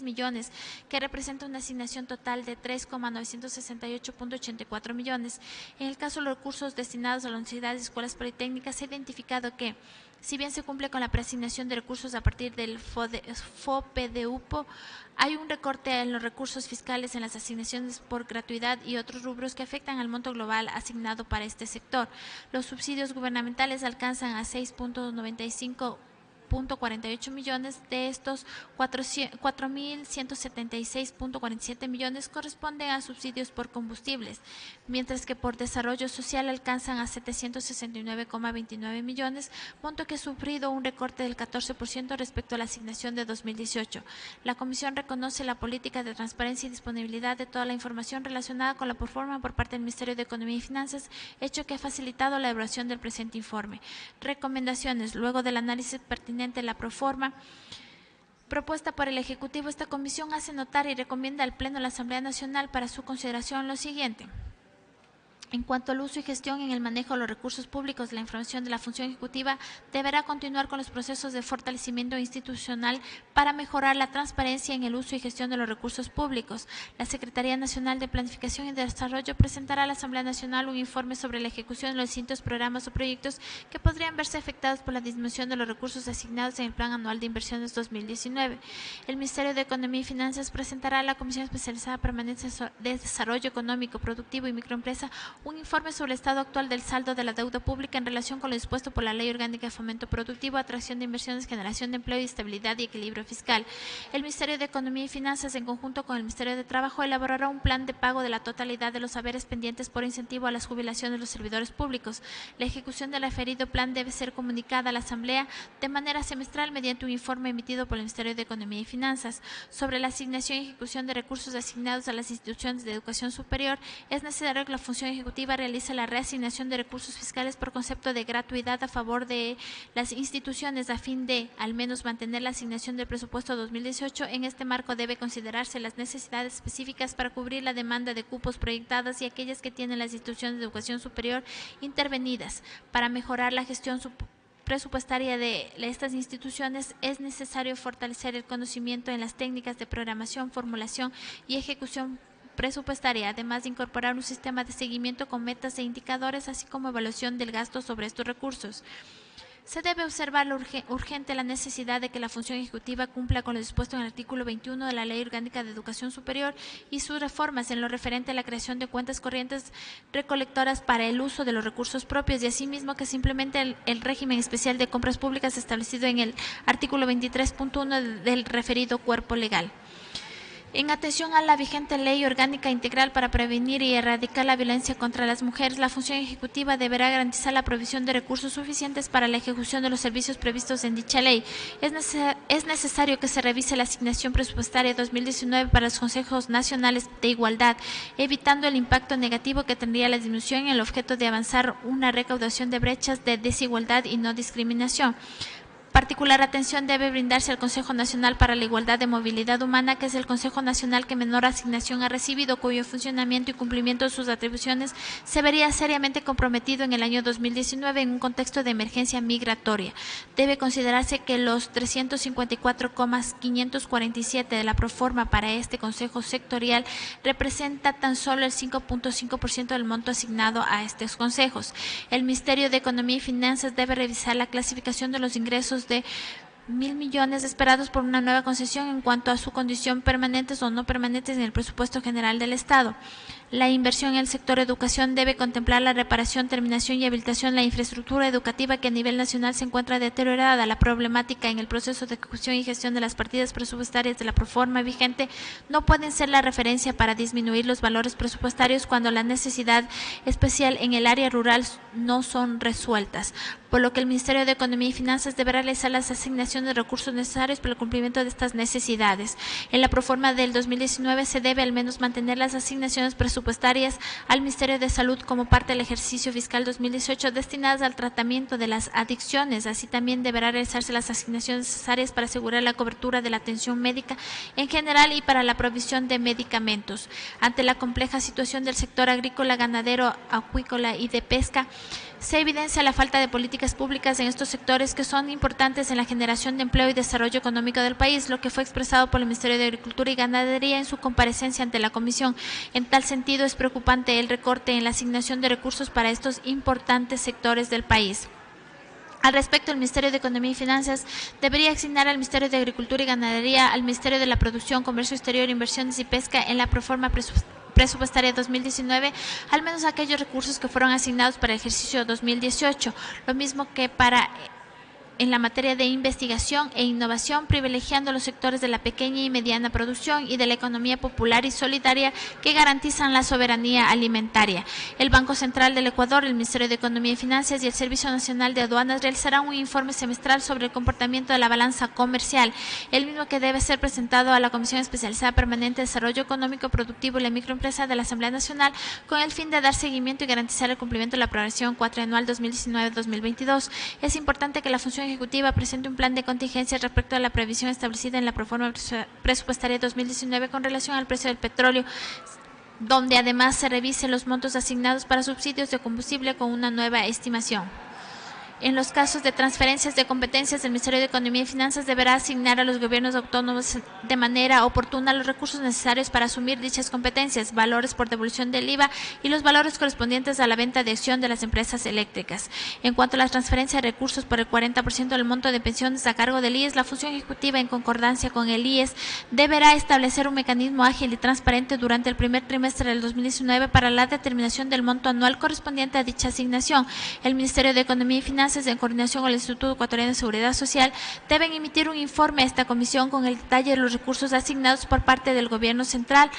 millones, que representa una asignación total de 3,968,84 millones. En el caso de los recursos destinados a las universidades y escuelas politécnicas, se ha identificado que, si bien se cumple con la preasignación de recursos a partir del FOPEDUPO, hay un recorte en los recursos fiscales en las asignaciones por gratuidad y otros rubros que afectan al monto global asignado para este sector. Los subsidios gubernamentales alcanzan a 6.95.48 millones. De estos, 4.176.47 millones corresponden a subsidios por combustibles, mientras que por desarrollo social alcanzan a 769,29 millones, monto que ha sufrido un recorte del 14% respecto a la asignación de 2018. La Comisión reconoce la política de transparencia y disponibilidad de toda la información relacionada con la proforma por parte del Ministerio de Economía y Finanzas, hecho que ha facilitado la elaboración del presente informe. Recomendaciones. Luego del análisis pertinente de la proforma propuesta por el Ejecutivo, esta comisión hace notar y recomienda al Pleno de la Asamblea Nacional para su consideración lo siguiente. En cuanto al uso y gestión en el manejo de los recursos públicos, la información de la función ejecutiva deberá continuar con los procesos de fortalecimiento institucional para mejorar la transparencia en el uso y gestión de los recursos públicos. La Secretaría Nacional de Planificación y Desarrollo presentará a la Asamblea Nacional un informe sobre la ejecución de los distintos programas o proyectos que podrían verse afectados por la disminución de los recursos asignados en el Plan Anual de Inversiones 2019. El Ministerio de Economía y Finanzas presentará a la Comisión Especializada Permanente de Desarrollo Económico, Productivo y Microempresa Un informe sobre el estado actual del saldo de la deuda pública en relación con lo dispuesto por la Ley Orgánica de Fomento Productivo, Atracción de Inversiones, Generación de Empleo y Estabilidad y Equilibrio Fiscal. El Ministerio de Economía y Finanzas, en conjunto con el Ministerio de Trabajo, elaborará un plan de pago de la totalidad de los haberes pendientes por incentivo a las jubilaciones de los servidores públicos. La ejecución del referido plan debe ser comunicada a la Asamblea de manera semestral mediante un informe emitido por el Ministerio de Economía y Finanzas. Sobre la asignación y ejecución de recursos asignados a las instituciones de educación superior, es necesario que la función ejecutiva realice la reasignación de recursos fiscales por concepto de gratuidad a favor de las instituciones a fin de, al menos, mantener la asignación del presupuesto 2018. En este marco debe considerarse las necesidades específicas para cubrir la demanda de cupos proyectadas y aquellas que tienen las instituciones de educación superior intervenidas. Para mejorar la gestión presupuestaria de estas instituciones, es necesario fortalecer el conocimiento en las técnicas de programación, formulación y ejecución presupuestaria, además de incorporar un sistema de seguimiento con metas e indicadores, así como evaluación del gasto sobre estos recursos. Se debe observar urgente la necesidad de que la función ejecutiva cumpla con lo dispuesto en el artículo 21 de la Ley Orgánica de Educación Superior y sus reformas en lo referente a la creación de cuentas corrientes recolectoras para el uso de los recursos propios y asimismo que se implemente el régimen especial de compras públicas establecido en el artículo 23.1 del referido cuerpo legal. En atención a la vigente Ley Orgánica Integral para prevenir y erradicar la violencia contra las mujeres, la función ejecutiva deberá garantizar la provisión de recursos suficientes para la ejecución de los servicios previstos en dicha ley. Es necesario que se revise la asignación presupuestaria 2019 para los consejos nacionales de igualdad, evitando el impacto negativo que tendría la disminución en el objeto de avanzar una recaudación de brechas de desigualdad y no discriminación. Particular atención debe brindarse al Consejo Nacional para la Igualdad de Movilidad Humana, que es el Consejo Nacional que menor asignación ha recibido, cuyo funcionamiento y cumplimiento de sus atribuciones se vería seriamente comprometido en el año 2019 en un contexto de emergencia migratoria. Debe considerarse que los 354,547 de la proforma para este Consejo Sectorial representa tan solo el 5.5% del monto asignado a estos consejos. El Ministerio de Economía y Finanzas debe revisar la clasificación de los ingresos de 1.000 millones esperados por una nueva concesión en cuanto a su condición permanentes o no permanentes en el presupuesto general del Estado. La inversión en el sector educación debe contemplar la reparación, terminación y habilitación de la infraestructura educativa que a nivel nacional se encuentra deteriorada. La problemática en el proceso de ejecución y gestión de las partidas presupuestarias de la proforma vigente no pueden ser la referencia para disminuir los valores presupuestarios cuando la necesidad especial en el área rural no son resueltas, por lo que el Ministerio de Economía y Finanzas deberá realizar las asignaciones de recursos necesarios para el cumplimiento de estas necesidades. En la proforma del 2019 se debe al menos mantener las asignaciones presupuestarias al Ministerio de Salud como parte del ejercicio fiscal 2018 destinadas al tratamiento de las adicciones. Así también deberá realizarse las asignaciones necesarias para asegurar la cobertura de la atención médica en general y para la provisión de medicamentos. Ante la compleja situación del sector agrícola, ganadero, acuícola y de pesca, se evidencia la falta de políticas públicas en estos sectores que son importantes en la generación de empleo y desarrollo económico del país, lo que fue expresado por el Ministerio de Agricultura y Ganadería en su comparecencia ante la Comisión. En tal sentido, es preocupante el recorte en la asignación de recursos para estos importantes sectores del país. Al respecto, el Ministerio de Economía y Finanzas debería asignar al Ministerio de Agricultura y Ganadería, al Ministerio de la Producción, Comercio Exterior, Inversiones y Pesca en la proforma presupuestaria 2019, al menos aquellos recursos que fueron asignados para el ejercicio 2018, lo mismo que en la materia de investigación e innovación, privilegiando los sectores de la pequeña y mediana producción y de la economía popular y solidaria que garantizan la soberanía alimentaria. El Banco Central del Ecuador, el Ministerio de Economía y Finanzas y el Servicio Nacional de Aduanas realizarán un informe semestral sobre el comportamiento de la balanza comercial, el mismo que debe ser presentado a la Comisión Especializada Permanente de Desarrollo Económico Productivo y la Microempresa de la Asamblea Nacional, con el fin de dar seguimiento y garantizar el cumplimiento de la programación cuatrianual 2019-2022. Es importante que la función ejecutiva presente un plan de contingencia respecto a la previsión establecida en la proforma presupuestaria 2019 con relación al precio del petróleo, donde además se revise los montos asignados para subsidios de combustible con una nueva estimación. En los casos de transferencias de competencias, el Ministerio de Economía y Finanzas deberá asignar a los gobiernos autónomos de manera oportuna los recursos necesarios para asumir dichas competencias, valores por devolución del IVA y los valores correspondientes a la venta de acción de las empresas eléctricas. En cuanto a la transferencia de recursos por el 40% del monto de pensiones a cargo del IES, la función ejecutiva, en concordancia con el IES, deberá establecer un mecanismo ágil y transparente durante el primer trimestre del 2019 para la determinación del monto anual correspondiente a dicha asignación. El Ministerio de Economía y Finanzas, en coordinación con el Instituto Ecuatoriano de Seguridad Social, deben emitir un informe a esta comisión con el detalle de los recursos asignados por parte del Gobierno Central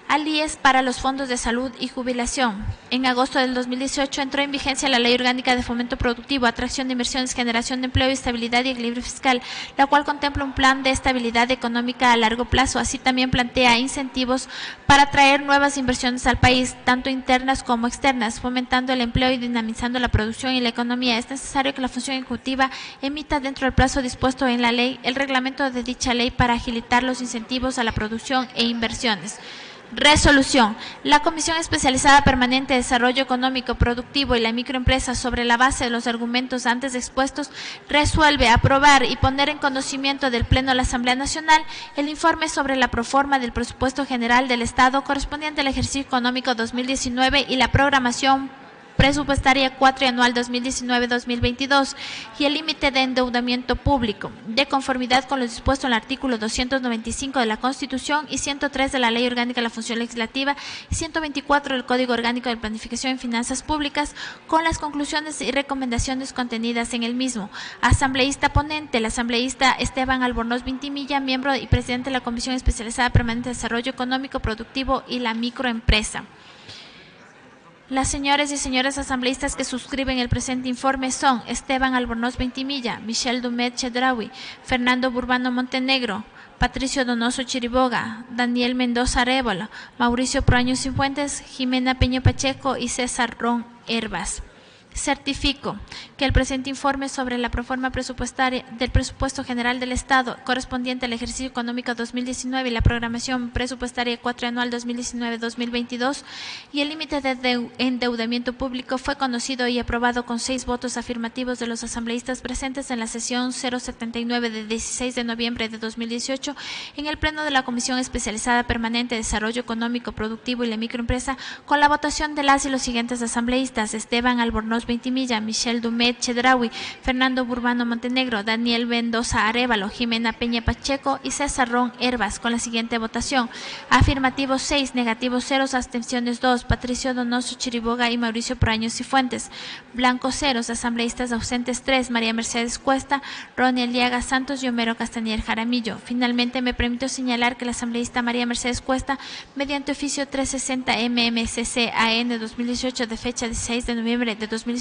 al IES para los fondos de salud y jubilación. En agosto del 2018 entró en vigencia la Ley Orgánica de Fomento Productivo, Atracción de Inversiones, Generación de Empleo y Estabilidad y Equilibrio Fiscal, la cual contempla un plan de estabilidad económica a largo plazo. Así también plantea incentivos para atraer nuevas inversiones al país, tanto internas como externas, fomentando el empleo y dinamizando la producción y la economía. Es necesario que la función ejecutiva emita dentro del plazo dispuesto en la ley el reglamento de dicha ley para agilitar los incentivos a la producción e inversiones. Resolución. La Comisión Especializada Permanente de Desarrollo Económico, Productivo y la Microempresa, sobre la base de los argumentos antes expuestos, resuelve aprobar y poner en conocimiento del Pleno de la Asamblea Nacional el informe sobre la proforma del Presupuesto General del Estado correspondiente al ejercicio económico 2019 y la programación presupuestaria cuatrianual 2019-2022 y el límite de endeudamiento público, de conformidad con lo dispuesto en el artículo 295 de la Constitución y 103 de la Ley Orgánica de la Función Legislativa y 124 del Código Orgánico de Planificación en Finanzas Públicas, con las conclusiones y recomendaciones contenidas en el mismo. Asambleísta ponente, el asambleísta Esteban Albornoz Vintimilla, miembro y presidente de la Comisión Especializada Permanente de Desarrollo Económico, Productivo y la Microempresa. Las señoras y señores asambleístas que suscriben el presente informe son Esteban Albornoz Vintimilla, Michelle Dumet Chedraui, Fernando Burbano Montenegro, Patricio Donoso Chiriboga, Daniel Mendoza Arévalo, Mauricio Proaño Cifuentes, Jimena Peña Pacheco y César Ron Herbas. Certifico que el presente informe sobre la proforma presupuestaria del Presupuesto General del Estado correspondiente al ejercicio económico 2019 y la programación presupuestaria cuatrianual 2019-2022 y el límite de endeudamiento público fue conocido y aprobado con 6 votos afirmativos de los asambleístas presentes en la sesión 079 de 16 de noviembre de 2018 en el Pleno de la Comisión Especializada Permanente de Desarrollo Económico, Productivo y la Microempresa, con la votación de las y los siguientes asambleístas: Esteban Albornoz Vintimilla, Michelle Dumet Chedraui, Fernando Burbano Montenegro, Daniel Mendoza Arévalo, Jimena Peña Pacheco y César Ron Herbas, con la siguiente votación: afirmativos 6, negativos 0, abstenciones 2, Patricio Donoso Chiriboga y Mauricio Proaños y Fuentes, blancos 0, asambleístas ausentes 3, María Mercedes Cuesta, Ronnie Aliaga Santos y Homero Castañer Jaramillo. Finalmente, me permito señalar que la asambleísta María Mercedes Cuesta, mediante oficio 360 MMCC-AN 2018 de fecha 16 de noviembre de 2018,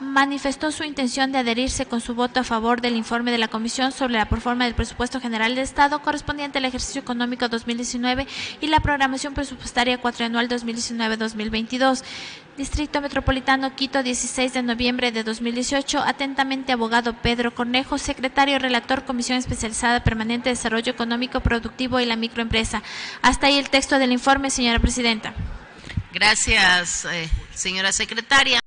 manifestó su intención de adherirse con su voto a favor del informe de la Comisión sobre la proforma del Presupuesto General del Estado correspondiente al ejercicio económico 2019 y la programación presupuestaria cuatrianual 2019-2022. Distrito Metropolitano Quito, 16 de noviembre de 2018. Atentamente, abogado Pedro Cornejo, secretario relator, Comisión Especializada Permanente de Desarrollo Económico, Productivo y la Microempresa. Hasta ahí el texto del informe, señora presidenta. Gracias, señora secretaria.